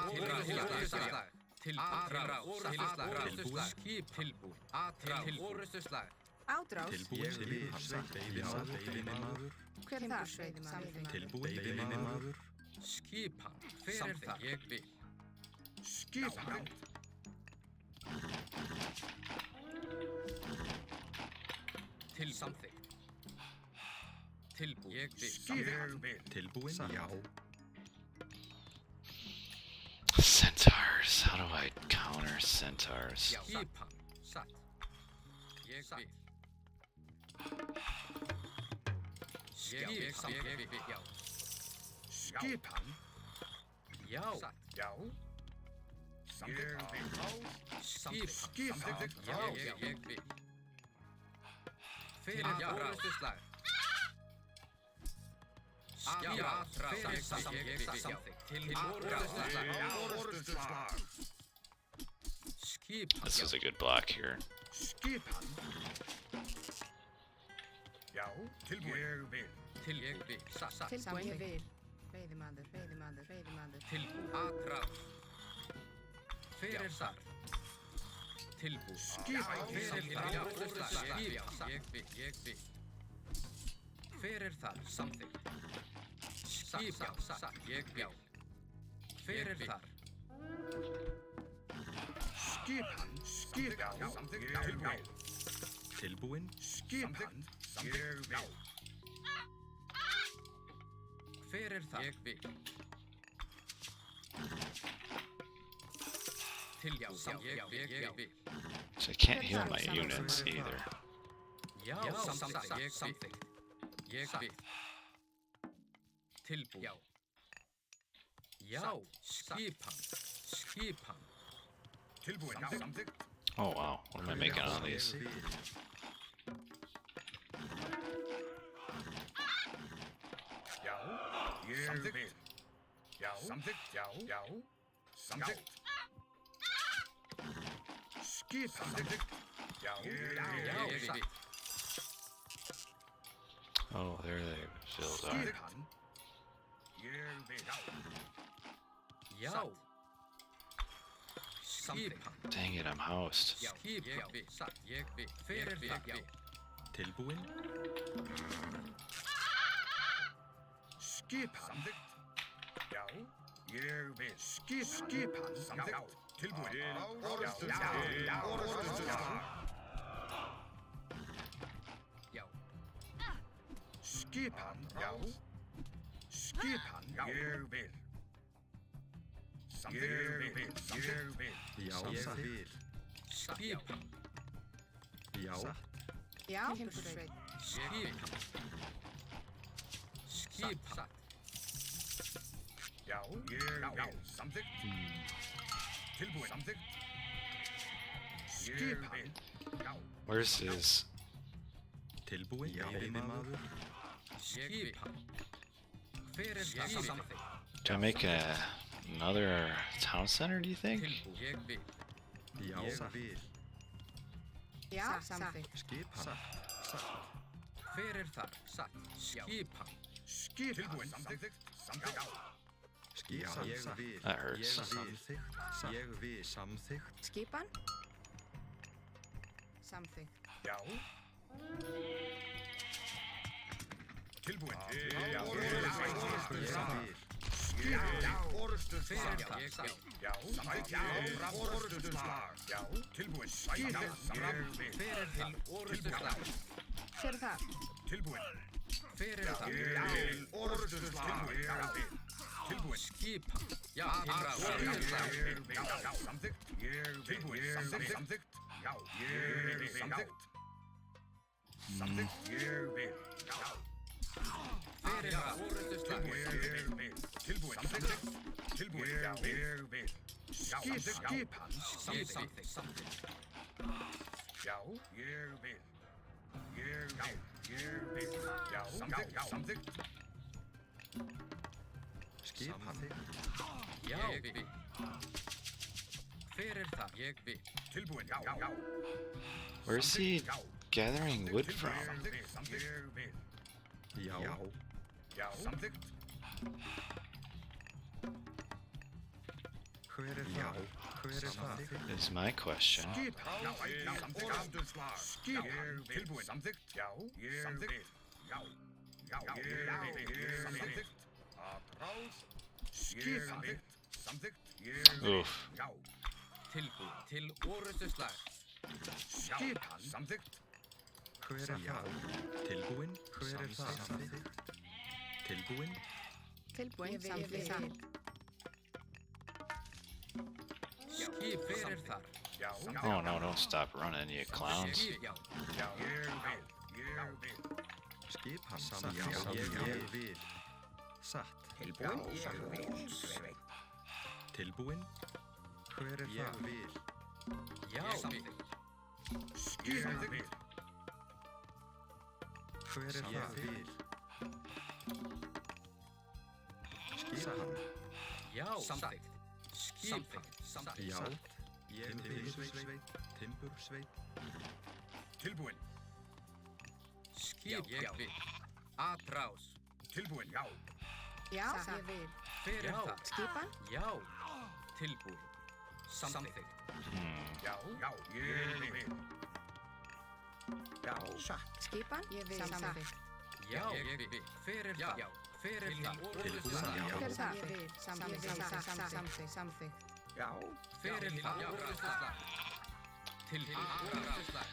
orðuslag. Til orðuslag. Skip tilbúin. Til orðuslag. Ádrás. Tilbúin. Ég vil. Veiðimaður. Hver er það? Veiðimaður. Tilbúin. Veiðimaður. Skipan. Hver er það? Ég vil. Skipan. Til samþykkt. Tilbúin. Ég vil. Skipan. Tilbúin. Já. Centaurs. How do I counter centaurs? Já. Skipan. Satt. Ég vil. Ég vil. Já. Skipan. Já. Já. Ég vil. Skipan. Já. Ég vil. Fyrir orðuslag. Já. Fyrir samþykkt. Til orðuslag. Skipan. This is a good block here. Skipan. Já. Tilbúin. Ég vil. Til ég vil. Satt. Tilbúin. Ég vil. Veiðimaður. Tilbúin. Atrás. Fyrir þar. Tilbúin. Skipan. Fyrir orðuslag. Ég vil. Fyrir þar. Samþykkt. Skipan. Ég vil. Fyrir þar. Skipan. Skipan. Tilbúin. Tilbúin. Skipan. Ég vil. Fyrir þar. Ég vil. Tilbúin. Ég vil. So I can't heal my units either. Já. Samþykkt. Ég vil. Tilbúin. Já. Skipan. Tilbúin. Samþykkt. Oh wow, what am I making out of these? Já. Ég vil. Já. Samþykkt. Já. Já. Samþykkt. Skipan. Samþykkt. Já. Ég vil. Oh, there they still are. Skipan. Ég vil. Já. Skipan. Dang it, I'm housed. Skipan. Ég vil. Fyrir þar. Tilbúin. Skipan. Samþykkt. Já. Ég vil. Skipan. Samþykkt. Tilbúin. Já. Já. Skipan. Já. Skipan. Ég vil. Ég vil. Ég vil. Já. Ég vil. Skipan. Já. Já. Timbursveit. Skipan. Já, samþykkt. Tilbúin, samþykkt. Skipan. Já. Where's his? Tilbúin, veiðimaður. Skipan. Hver það samþykkt? Do I make another town center, do you think? Tilbúin. Ég vil. Já, vil. Já, samþykkt. Skipan. Hver þar? Satt. Skipan. Skipan. Tilbúin, samþykkt. Samþykkt. Já, ég vil. That hurts. Samþykkt. Ég vil. Samþykkt. Skipan. Samþykkt. Já. Tilbúin. Já, orustu slag. Já, samþykkt. Já, orustu slag. Já, tilbúin. Skipan. Hver til orustu slag? Hver það? Tilbúin. Hver það? Til orustu slag. Tilbúin. Skipan. Já, til Já, samþykkt. samþykkt. Tilbúin. Samþykkt. Já, ég vil. Samþykkt. Samþykkt. Ég vil. Já. Hver það? Orustu slag. Tilbúin. Samþykkt. Tilbúin. Já, ég vil. Skipan. Samþykkt. Samþykkt. Já, ég vil. Ég vil. Já, samþykkt. Samþykkt. Skipan. Já, ég vil. Hver það? Ég vil. Tilbúin. Já, já. Where's he gathering wood from? Samþykkt. Ég vil. Já. Já, samþykkt. Hver það? Hver það? Is my question. Skipan. Já, orustu slag. Skipan. Tilbúin. Samþykkt. Já, ég vil. Já, já, ég vil. Samþykkt. Apprás. Skipan. Samþykkt. Ég vil. Oof. Já. Tilbúin. Til orustu slag. Skipan. Samþykkt. Hver það? Tilbúin. Hver það? Samþykkt. Tilbúin. Tilbúin. Samþykkt. Skip. Hver þar? Já, Oh no, don't stop running, you clowns. Skip. Já. já, ég vil. Ég vil. Skipan. Já, ég vil. Satt. Tilbúin. Ég vil. Tilbúin. Hver það? Ég vil. Já, samþykkt. Skipan. Hver það? Ég vil. Skipan. Já, samþykkt. Skipan. Samþykkt. Já. Ég vil. Timbursveit. Tilbúin. Skip. Ég vil. Atrás. Tilbúin. Já. Já, ég vil. Hver það? Skipan. Já. Tilbúin. Samþykkt. Já, já, ég vil. Já, satt. Skipan. Ég vil. Samþykkt. Já, ég vil. Hver það? Já. Hver það? Orustu Tilbúin. slag. Hver það? Ég vil. Samþykkt. Samþykkt. Já. Hver það? Orustu slag. Tilbúin. Orustu slag.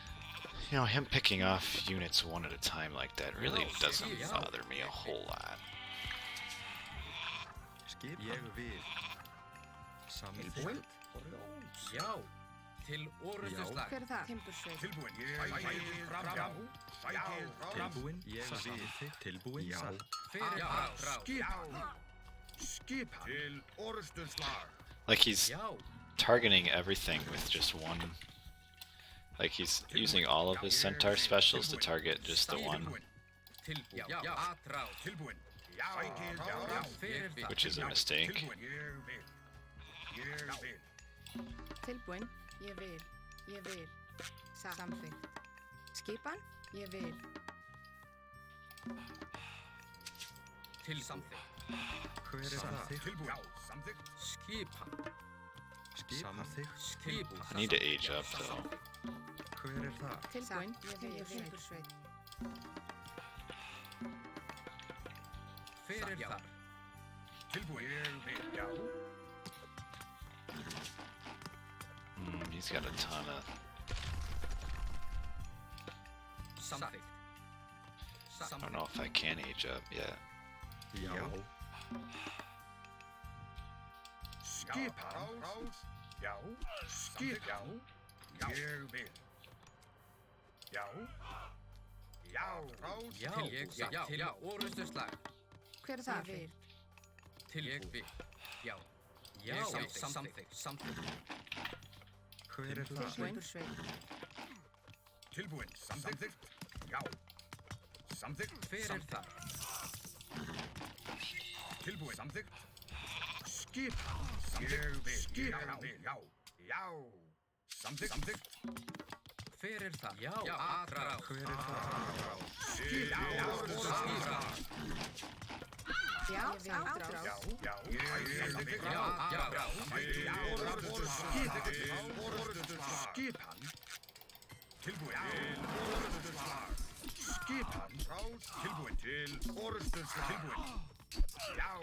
You know, him picking off units one at a time like that really doesn't bother me a whole lot. Skipan. Ég vil. Samþykkt. Já. Til orustu slag. Hver það? Timbursveit. Tilbúin. Sækið fram. Já. Sækið fram. Tilbúin. Ég vil. Tilbúin. Já. Hver það? Skipan. Skipan. Til orustu slag. Like he's Já. targeting everything with just one. Like he's using all of his centaur specials to target just the one, Tilbúin. Já. Atrás. Tilbúin. Já. Sækið fram. Hver það? which is a mistake. Tilbúin. Ég vil. Ég vil. Tilbúin. Ég vil. Ég vil. Samþykkt. Skipan. Ég vil. Til samþykkt. Hver það? Tilbúin. Já. Samþykkt. Skipan. Samþykkt. Skipan. I need to age up though. Hver það? Tilbúin. Ég vil. Timbursveit. Hver þar? Tilbúin. Ég vil. Já. He's got a ton of. Samþykkt. I don't know if I can age up yet. Já. Skipan. Já. Skip. Já. Ég vil. Já. Já, rás. Já, já, orustuslag. Hver er það? Ég vil. Já. Já, samþykkt. Hver er það? Timbursveit. Tilbúin. Samþykkt. Já. Samþykkt. Hver er það? Tilbúin. Samþykkt. Skipan. Samþykkt. Skipan. Já. Já. Samþykkt. Hver er það? Já, aðrá. Hver er það? Skipan. Já, ádrás. Já. Samþykkt. Já, aðrá. Skipan. Tilbúin. Skipan. Rás. Tilbúin. Til orðstöðslag. Tilbúin. Já.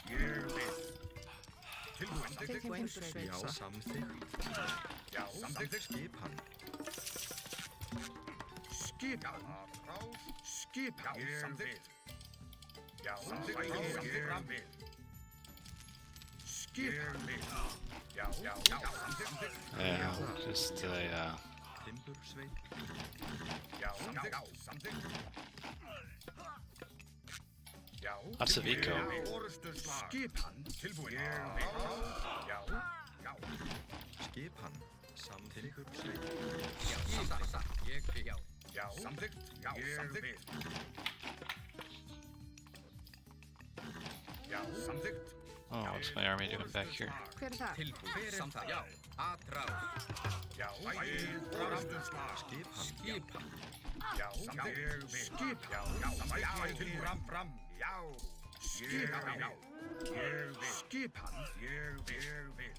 Ég vil. Tilbúin. Timbursveit. Já, samþykkt. Já. Samþykkt. Skipan. Skipan. Rás. Skipan. Ég vil. Já. Samþykkt. Ég vil. Skipan. Já. Samþykkt. Yeah, just Timbursveit. Já. Samþykkt. Já. lots of eco. Skipan. Tilbúin. Já. Skipan. Samþykkt. Já, satt. Ég vil. Já. Já. Samþykkt. Já. Samþykkt. Já. Samþykkt. Oh, what's my army doing back here? Hver er það? Tilbúin. Hver er það? Já, aðrá. Já. Orðstöðslag. Skipan. Já. Samþykkt. Skipan. Já. Tilbúin. Fram. Já. Skipan. Já. Ég vil. Skipan. Ég vil.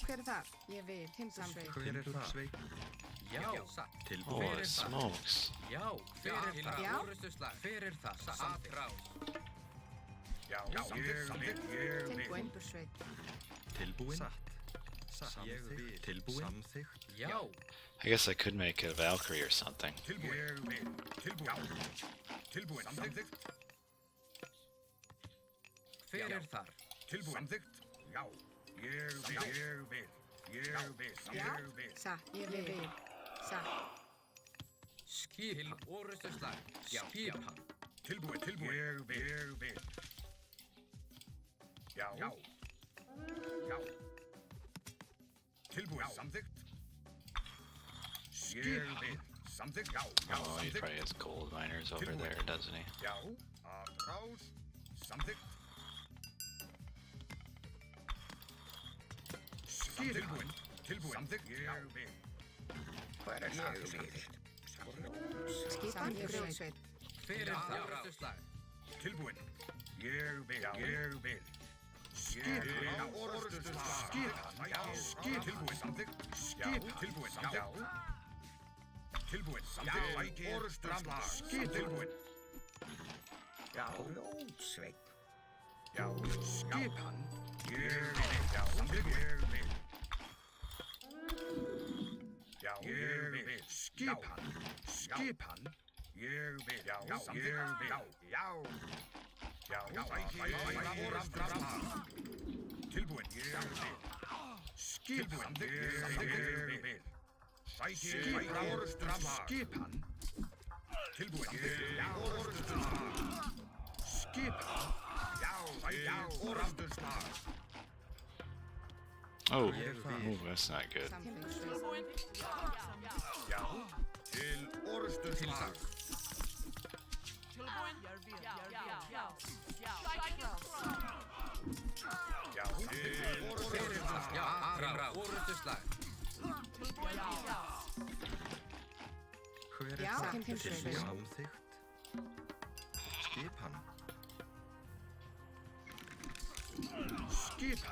Hver er það? Ég vil. Timbursveit. Hver er það? Já, satt. Oh, it smokes. Já, hver er það? Já. Orustuslag. Hver er það? Aðrá. Já. Samþykkt. Ég vil. Timbursveit. Tilbúin. Satt. Ég vil. Tilbúin. Samþykkt. Já. I guess I could make a Valkyrie or something. Tilbúin. Ég vil. Tilbúin. Tilbúin. Samþykkt. Hver er þar? Tilbúin. Samþykkt. Já. Ég vil. Já. Satt. Ég vil. Satt. Skipan. Orustuslag. Skipan. Tilbúin. Ég vil. Já. Tilbúin. Samþykkt. Ég vil. Samþykkt. Já. Oh, he probably has gold miners over there, doesn't he? Já. Rás. Samþykkt. Tilbúin. Samþykkt. Ég vil. Hvað er það? Skipan. Timbursveit. Hver er það? Orustuslag. Tilbúin. Ég vil. Skipan. Orðstöðslag. Skipan. Já. Tilbúin. Samþykkt. Tilbúin. Já. Tilbúin. Samþykkt. Orðstöðslag. Tilbúin. Já. Lótsveit. Já. Skipan. Ég vil. Já. Samþykkt. Ég vil. Já. Ég vil. Skipan. Ég vil. Já. Samþykkt. Já. Tilbúin. Ég vil. Skipan. Ég vil. Skipan. Tilbúin. Skipan. Já. Orðstöðslag. Oh, that's not good. Timbursveit. Já. Til orðstöðslag. Já. Til Hver er það? Já, aðrá. Orustuslag. Hver er Já. það? Timbursveit. Samþykkt. Skipan. Skipan.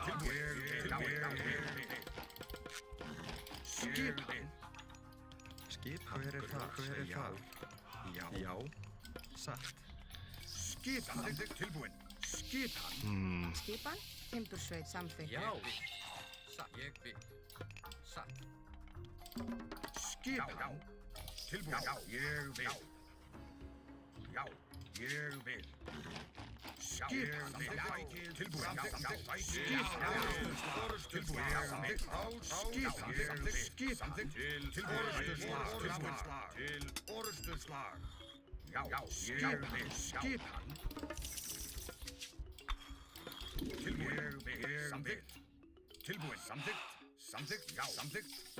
Skipan. Skipan. Hver er það? Já. Satt. Skipan. Tilbúin. Skipan. Skipan. Timbursveit. Samþykkt. Já. Satt. Ég vil. Satt. Skipan. Tilbúin. Ég vil. Já. Ég vil. Skipan. Tilbúin. Skipan. Til orðstöðslag. Skipan. Samþykkt. Tilbúin. Samþykkt. Já. Samþykkt.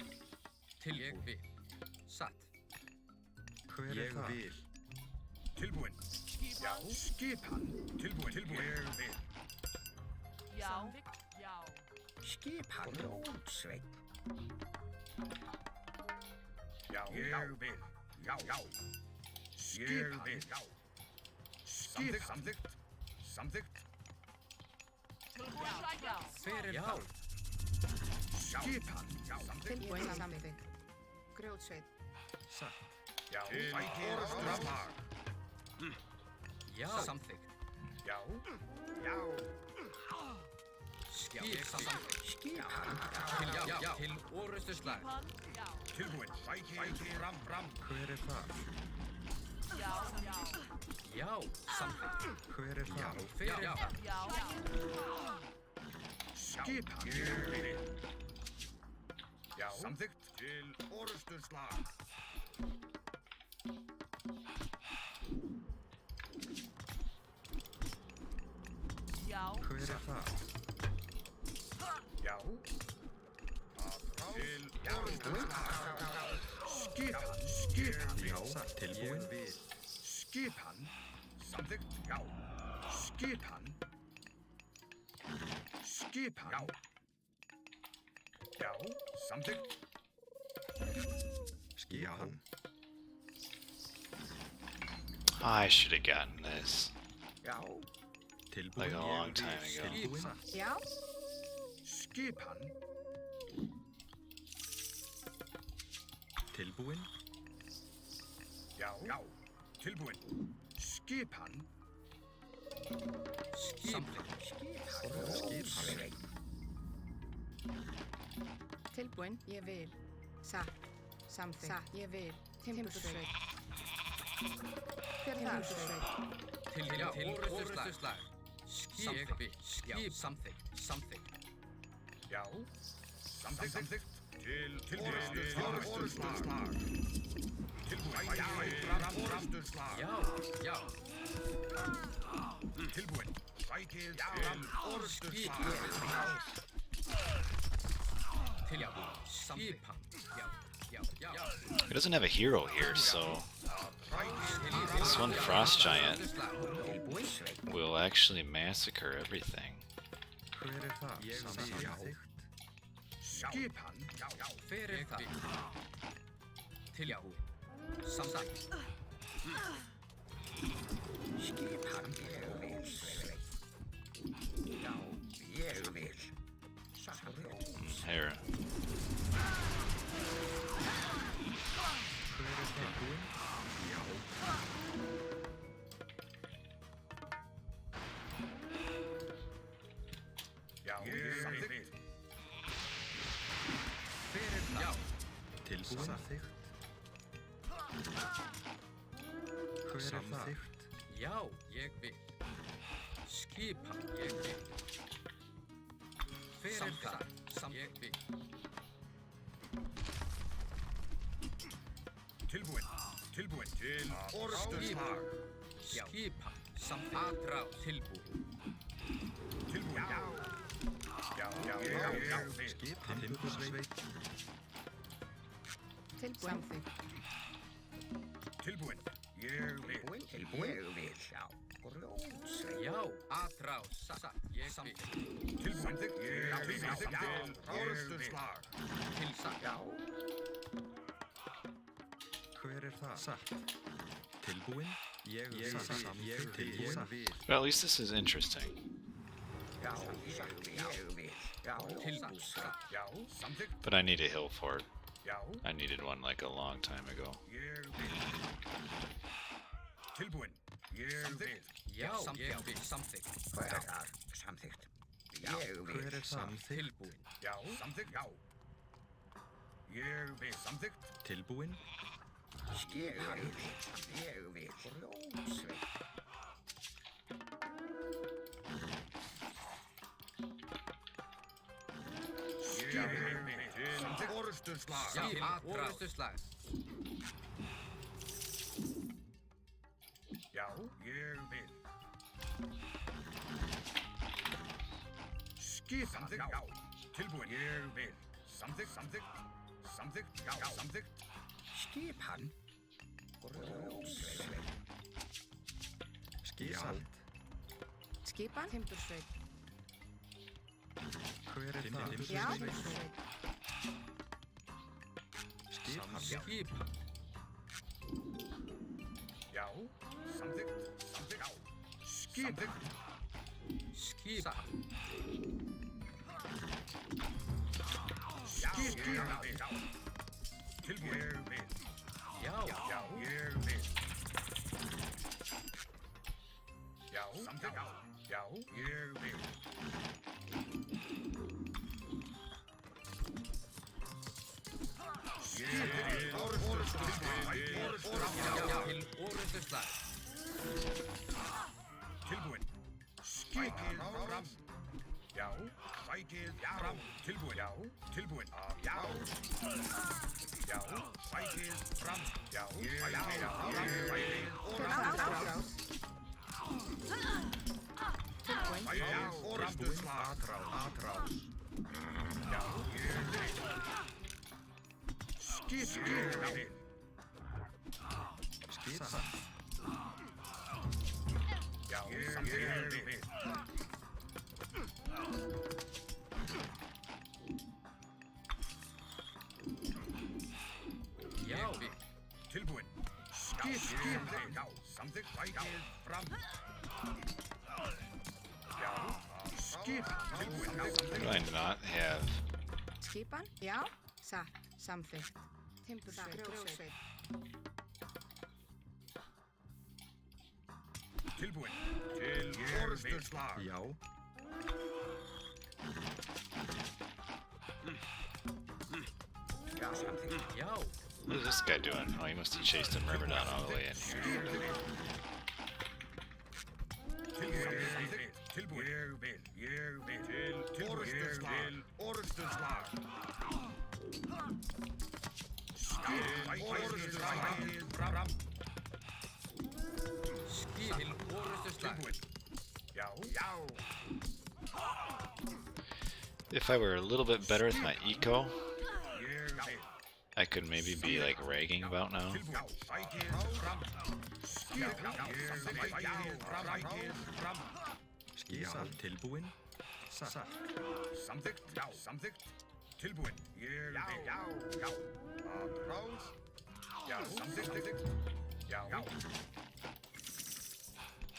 Ég vil. Satt. Hver er það? Tilbúin. Já. Skipan. Tilbúin. Ég vil. Já. Já. Skipan. Rótsveit. Já. Ég vil. Já. Skipan. Já. Samþykkt. Samþykkt. Tilbúin sækja. Hver er Já. það? Skipan. Já. Samþykkt. Tilbúin samþykkt. Grjótsveit. Satt. Já. Orðsturslag. Já. Samþykkt. Já. Skipan. Skipan. Já. Til orustuslag. Skipan. Já. Tilbúin. Sækir fram. Hver er það? Já. Já. Já. Samþykkt. Hver er það? Hver er það? Já. Skipan. Já. Samþykkt. Til orðsturslag. Já. Hver er það? Já. Til orðsturslag. Skipan. Já. Tilbúin. Skipan. Samþykkt. Já. Skipan. Já. Já. Samþykkt. Skipan. I should have gotten this Já. Tilbúin. like a long time ago. Tilbúin. Já. Skipan. Tilbúin. Já. Tilbúin. Skipan. Samþykkt. Skipan. Tilbúin. Ég vil. Satt. Samþykkt. Satt. Ég vil. Timbursveit. Hver er það? Til orustuslag. Ég vil. Já. Samþykkt. Já. Samþykkt. Til orðsturslag. Tilbúin. Orðsturslag. Já. Tilbúin. Sækir til orðsturslag. Skipan. Já. He doesn't have a hero here, so this one frost giant will actually massacre everything. Hver er það? Samþykkt. Skipan. Já. Hver er það? Tilbúin. Samþykkt. Skipan. Já. Ég vil. Here. Hver er tilbúin? Já. Já. Samþykkt. Hver er það? Já. Tilbúin. Samþykkt. Hver er það? Já, ég vil. Skipan. Ég vil. Hver er það? Ég vil. Tilbúin. Til orðsturslag. Skipan. Samþykkt. Atrá. Tilbúin. Tilbúin. Já. Skipan. Timbursveit. Tilbúin. Samþykkt. Tilbúin. Ég vil. Já. Já, atrá. Satt. Ég vil. Tilbúin. Já. Orðsturslag. Tilsatt. Já. Hver er það? Satt. Tilbúin. Ég vil. Tilbúin. Well, at least this is interesting. Tilbúin. Já. Samþykkt. But I need a hill for it. Já. I needed one like a long time ago. Ég vil. Tilbúin. Ég vil. Já, ég vil. Samþykkt. Samþykkt. Hver er það? Tilbúin. Já. Samþykkt. Já. Ég vil. Samþykkt. Tilbúin. Ég vil. Samþykkt. Orðsturslag. Já, atrá. Orustuslag. Já, ég vil. Skipan, já. Tilbúin, ég vil. Samþykkt, samþykkt. Samþykkt, já, samþykkt. Skipan. Grjótsveit. Skipan. Skipan. Timbursveit. Hver er það? Já. Timbursveit. Skipan. Skipan. Já, samþykkt, samþykkt, já. Skipan. Skipan. Já, ég vil, já. Tilbúin, ég vil. Já. Já, ég vil. Já, samþykkt, já. Já, ég vil. Orrustuslag. Tilbúin. Skipið fram. Já, sækið fram. Tilbúin, já. Tilbúin, já. Já, sækið fram. Já, sækið fram. Árás. Tilbúin. Sækið fram. Atrás. Já, ég vil. Skipið fram. Skipan. Já, ég vil. Já. Tilbúin. Skipið fram. Já, samþykkt, sækið fram. Já, skipið tilbúin. Já, samþykkt. Do I not have? Skipan. Já. Samþykkt. Timbursveit. Grjótsveit. Tilbúin. Til orrustuslag. Já. Já, samþykkt. Já. What is this guy doing? Oh, he must have chased him Myrmidon all the way in here. Tilbúin. Ég vil. Til orrustuslag. Orrustuslag. Orrustuslag. Fram. Til orrustuslag. Tilbúin. Já. If I were a little bit better with my eco, Ég vil. I could maybe be like ragging about now. Tilbúin. Sækið fram. Sækið fram. Skipan. Tilbúin. Satt. Samþykkt. Já, samþykkt. Tilbúin. Ég vil. Já. Atrás. Já, samþykkt. Já.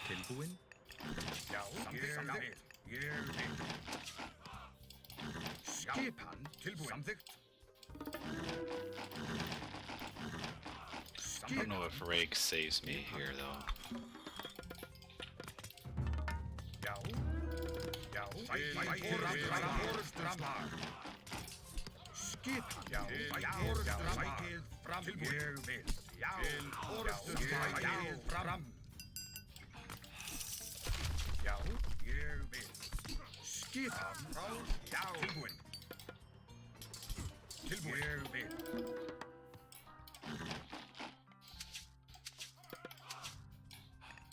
Tilbúin. Já, samþykkt. Ég vil. Skipan. Tilbúin. Samþykkt. I don't know if rag saves me here though. Já. Orrustuslag. Skipan. Já. Sækið fram. Tilbúin. Ég vil. Já. Orrustuslag. Fram. Já. Ég vil. Skipan. Já. Tilbúin. Ég vil.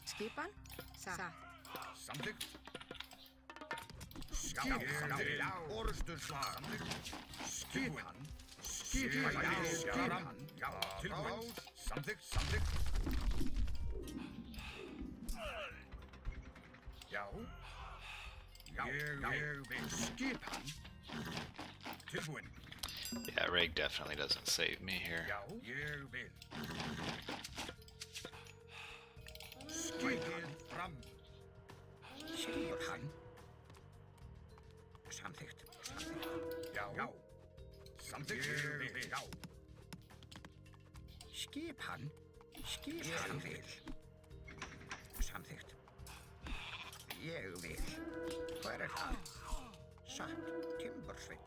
Skipan. Samþykkt. Já. Orrustuslag. Skipan. Skipan. Já. Tilbúin. Samþykkt. Já. Ég vil. Skipan. Tilbúin. Yeah, rag definitely doesn't save me here. Já. Ég vil. Skipið fram. Skipan. Samþykkt. Já. Samþykkt. Ég vil. Já. Skipan. Ég vil. Samþykkt. Ég vil. Hver er það? Satt. Timbursveit.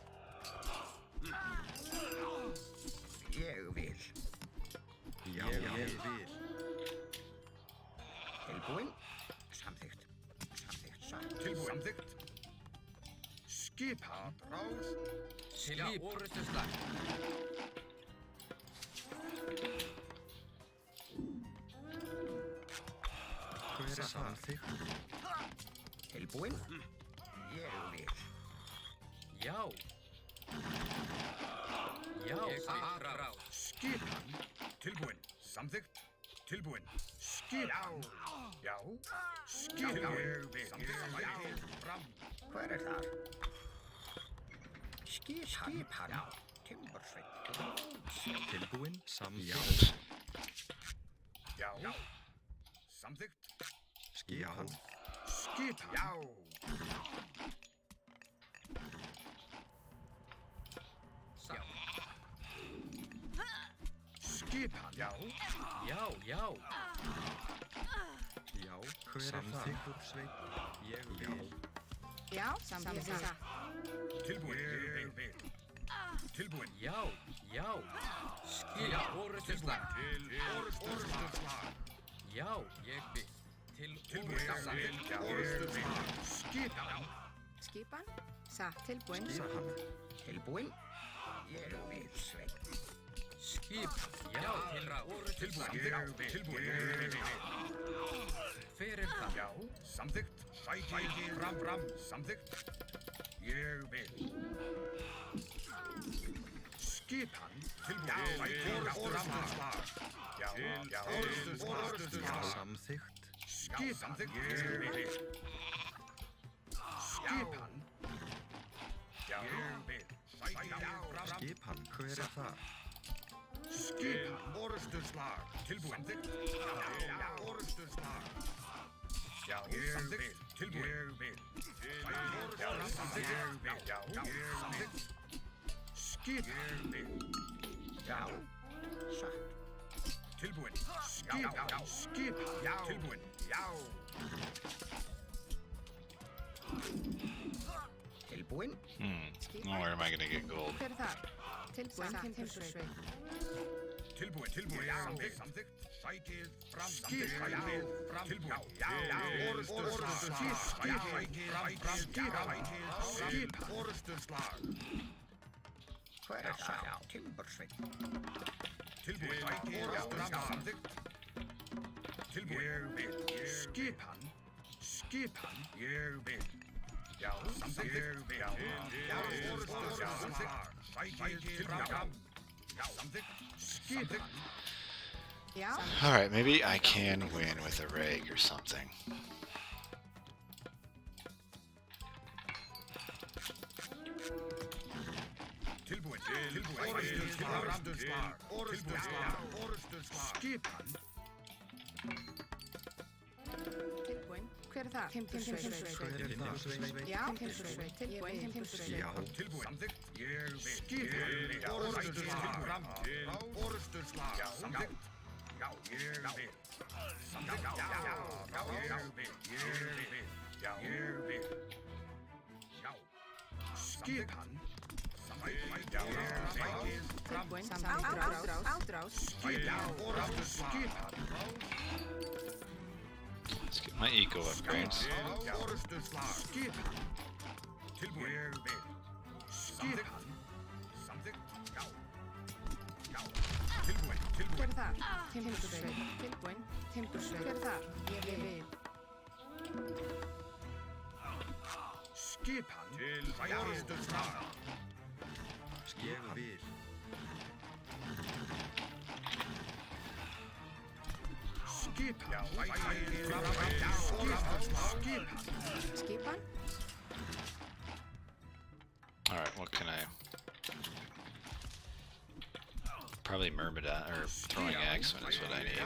Ég vil. Já, ég vil. Tilbúin. Samþykkt. Satt. Tilbúin. Samþykkt. Skipan. Rás. Til orrustuslag. Samþykkt. Tilbúin? Ég vil. Já. Já. Skipan. Tilbúin. Samþykkt. Tilbúin. Skipan. Já. Skipan. Ég vil. Samþykkt. Fram. Hver þar? Skipan. Já. Timbursveit. Tilbúin. Samþykkt. Já. Samþykkt. Skipan. Skipan. Já. Skipan. Já. Já. Já. Já. Hver samþykkur sveit? Ég vil. Já, samþykkt. Tilbúin. Ég vil. Tilbúin. Já. Já. Já. Orustuslag. Orustuslag. Já. Ég vil. Tilbúin. Já. Orustuslag. Skipan. Skipan. Tilbúin. Tilbúin. Ég vil sveit. Skipan. Já. Tilbúin. Ég vil. Tilbúin. Hver það? Já. Samþykkt. Sækir. Fram. Samþykkt. Ég vil. Skipan. Tilbúin. Orustuslag. Já. Já. Orustuslag. Samþykkt. Skipan. Ég vil. Skipan. Já. Ég vil. Skipan. Hver það? Skipan. Orustuslag. Tilbúin. Já. Orustuslag. Já. Ég vil. Tilbúin. Ég vil. Já. Samþykkt. Ég vil. Já. Samþykkt. Skipan. Ég vil. Já. Satt. Tilbúin. Skipan. Já. Skipan. Já. Tilbúin. Já. Tilbúin. Well, where am I gonna get gold? Hver þar? Tilbúin. Timbursveit. Tilbúin. Samþykkt. Sækið. Fram. Skipan. Fram. Tilbúin. Já. Orustuslag. Skipan. Orustuslag. Hver það? Timbursveit. Tilbúin. Orustuslag. Samþykkt. Tilbúin. Ég vil. Skipan. Skipan. Ég vil. Já. Samþykkt. Ég vil. Já. Orustuslag. Samþykkt. Sækið. Fram. Já. Samþykkt. Skipan. Já. Alright, maybe I can win with a reg or something. Tilbúin. Orustuslag. Skipan. Tilbúin. Hver þar? Timbursveit. Já, timbursveit. Tilbúin. Timbursveit. Já. Tilbúin. Samþykkt. Ég vil. Skipan. Orustuslag. Orustuslag. Já. Samþykkt. Já. Ég vil. Samþykkt. Já. Ég vil. Já. Ég vil. Já. Skipan. Samþykkt. Já. Tilbúin. Ádrás. Skipan. Orustuslag. Let's get my eco upgrades. Orustuslag. Skipan. Tilbúin. Ég vil. Skipan. Samþykkt. Já. Já. Tilbúin. Hver þar? Timbursveit. Tilbúin. Timbursveit. Hver þar? Ég vil. Skipan. Orustuslag. Ég vil. Skipan. Skipan. Alright, what can I... Probably Myrmidon, or Throwing Axe when is what I need.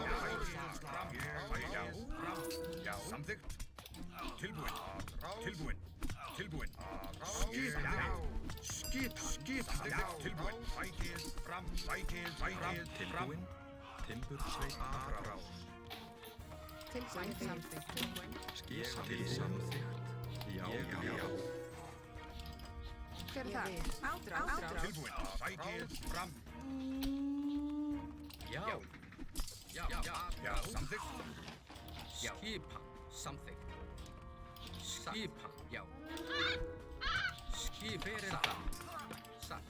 Já. Samþykkt. Tilbúin. Tilbúin. Tilbúin. Skipan. Skipan. Tilbúin. Sækið. Fram. Sækið. Tilbúin. Timbursveit. Tilbúin. Samþykkt. Tilbúin. Skipan. Samþykkt. Já. Hver þar? Ádrás. Tilbúin. Sækið. Fram. Já. Já. Samþykkt. Skipan. Samþykkt. Skipan. Já. Hver það? Satt.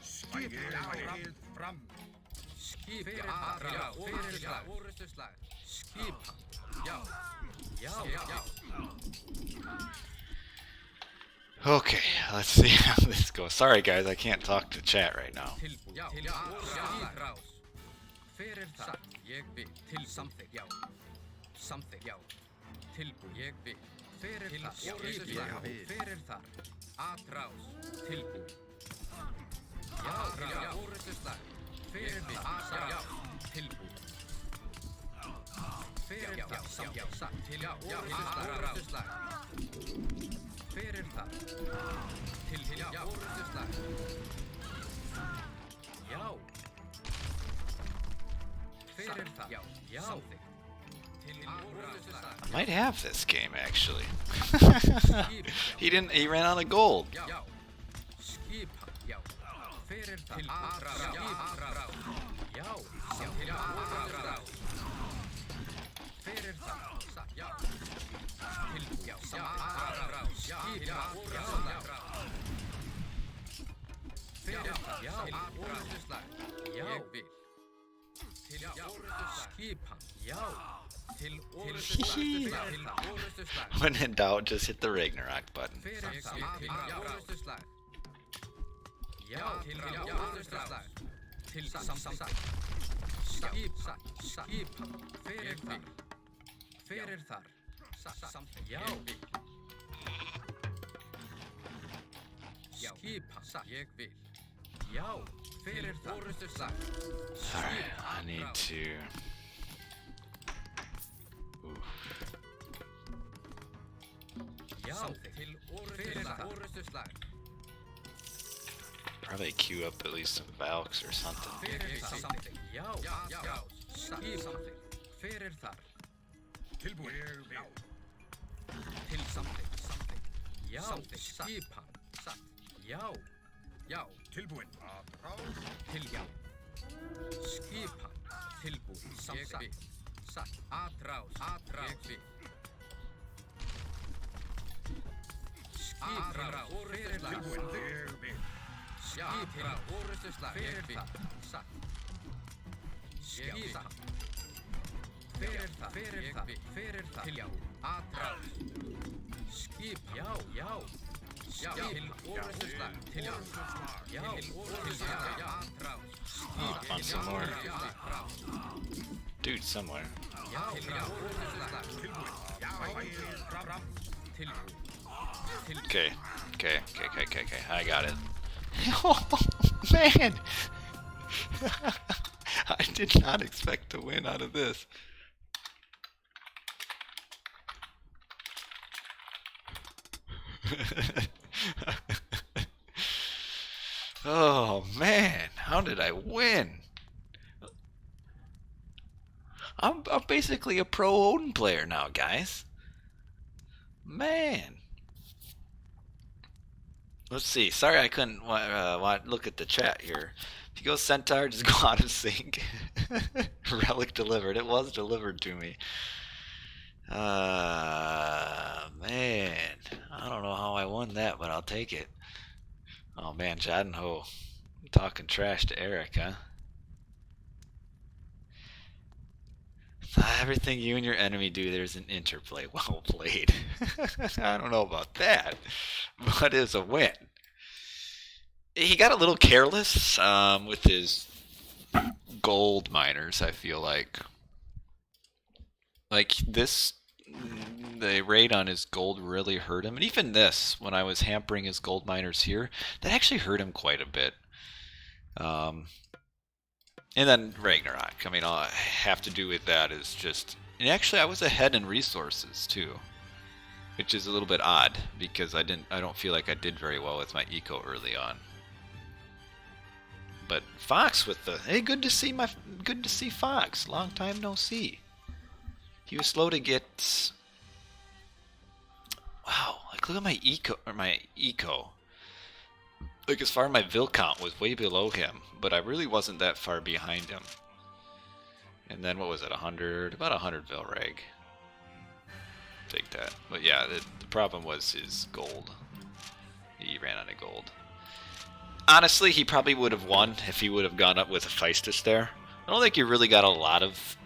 Sækið. Fram. Hver það? Já. Orustuslag. Skipan. Okay, let's see how this goes. Sorry guys, I can't talk to chat right now. Fyrir þar, ég vil til something, já. Something, já. Tilbúin, ég vil. Fyrir þar, skiplag, fyrir þar. Atrás, tilbúin. Já, orrustuslag. Fyrir þar, já, tilbúin. Fyrir þar, já, til orrustuslag. Fyrir þar, til orrustuslag. Já. I might have this game actually. He ran out of gold. When in doubt, just hit the Ragnarok button. Alright, I need to... Probably queue up at least some Valks or something. Oh, I found some more dudes somewhere. Okay, I got it. Oh, man! I did not expect to win out of this. Oh, man! How did I win? I'm basically a pro Odin player now, guys. Man. Let's see. Sorry I couldn't look at the chat here. If you go Centaur, just go out of sync. Relic delivered. It was delivered to me. Man. I don't know how I won that, but I'll take it. Oh man, Jadenho. Talking trash to Eric, huh? Everything you and your enemy do, there's an interplay. Well played. I don't know about that, but it's a win. He got a little careless with his gold miners, I feel like. Like this, the raid on his gold really hurt him. And even this, when I was hampering his gold miners here, that actually hurt him quite a bit. And then Ragnarok. I mean, all I have to do with that is just... And actually, I was ahead in resources, too. Which is a little bit odd, because I don't feel like I did very well with my eco early on. But Fox with the... Hey, good to see Fox. Long time no see. He was slow to get... Wow, like look at my eco. Like as far as my Vil count was way below him, but I really wasn't that far behind him. And then what was it, 100? About 100 Vil reg. Take that. But yeah, the problem was his gold. He ran out of gold. Honestly, he probably would have won if he would have gone up with a Hephaestus there. I don't think he really got a lot of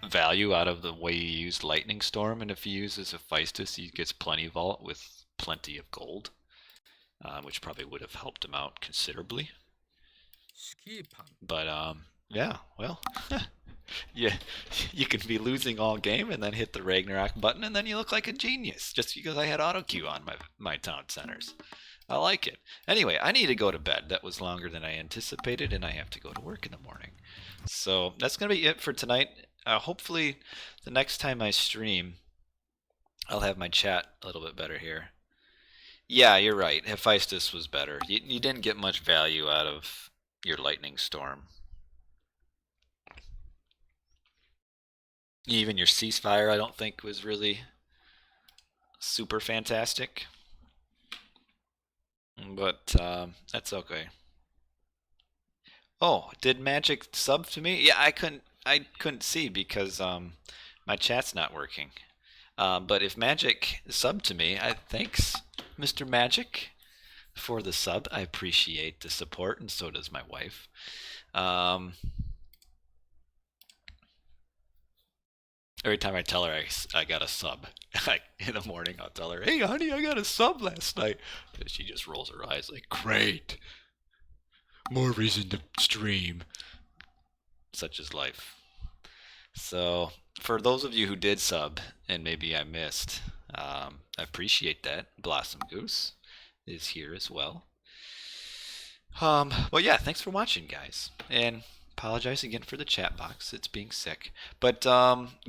value out of the way he used Lightning Storm, and if he uses Hephaestus, he gets plenty vault with plenty of gold, which probably would have helped him out considerably. Skipan. But yeah, well, yeah, you can be losing all game and then hit the Ragnarok button, and then you look like a genius just because I had auto queue on my town centers. I like it. Anyway, I need to go to bed. That was longer than I anticipated, and I have to go to work in the morning. So that's going to be it for tonight. Hopefully, the next time I stream, I'll have my chat a little bit better here. Yeah, you're right. Hephaestus was better. You didn't get much value out of your Lightning Storm. Even your Ceasefire, I don't think was really super fantastic. But that's okay. Oh, did Magic sub to me? Yeah, I couldn't see because my chat's not working. But if Magic subbed to me, thanks, Mr. Magic, for the sub. I appreciate the support, and so does my wife. Every time I tell her I got a sub, in the morning I'll tell her, "Hey, honey, I got a sub last night." And she just rolls her eyes like, "Great, more reason to stream." Such is life. So, for those of you who did sub, and maybe I missed, I appreciate that. Blossom Goose is here as well. Well, yeah, thanks for watching, guys. And apologize again for the chat box. It's being sick. But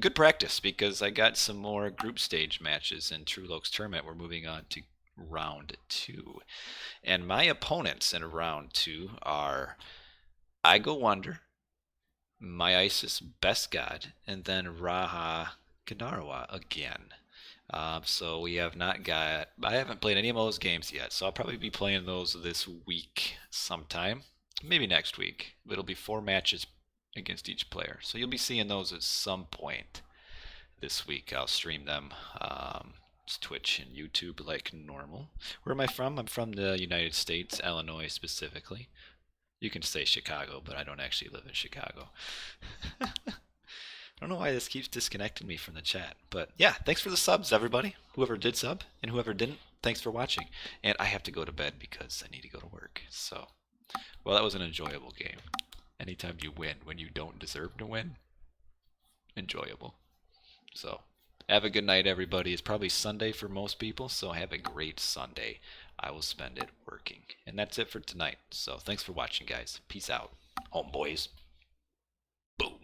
good practice, because I got some more group stage matches in Trueloque's tournament. We're moving on to round 2. And my opponents in round 2 are I Go Wonder, My Isis Best God, and then Rahakanariwa again. So we have not got... I haven't played any of those games yet, so I'll probably be playing those this week sometime. Maybe next week. It'll be 4 matches against each player. So you'll be seeing those at some point this week. I'll stream them. It's Twitch and YouTube like normal. Where am I from? I'm from the United States, Illinois specifically. You can say Chicago, but I don't actually live in Chicago. I don't know why this keeps disconnecting me from the chat. But yeah, thanks for the subs, everybody. Whoever did sub, and whoever didn't, thanks for watching. And I have to go to bed because I need to go to work. So, well, that was an enjoyable game. Anytime you win when you don't deserve to win, enjoyable. So, have a good night, everybody. It's probably Sunday for most people, so have a great Sunday. I will spend it working. And that's it for tonight. So, thanks for watching, guys. Peace out. Homeboys. Boom.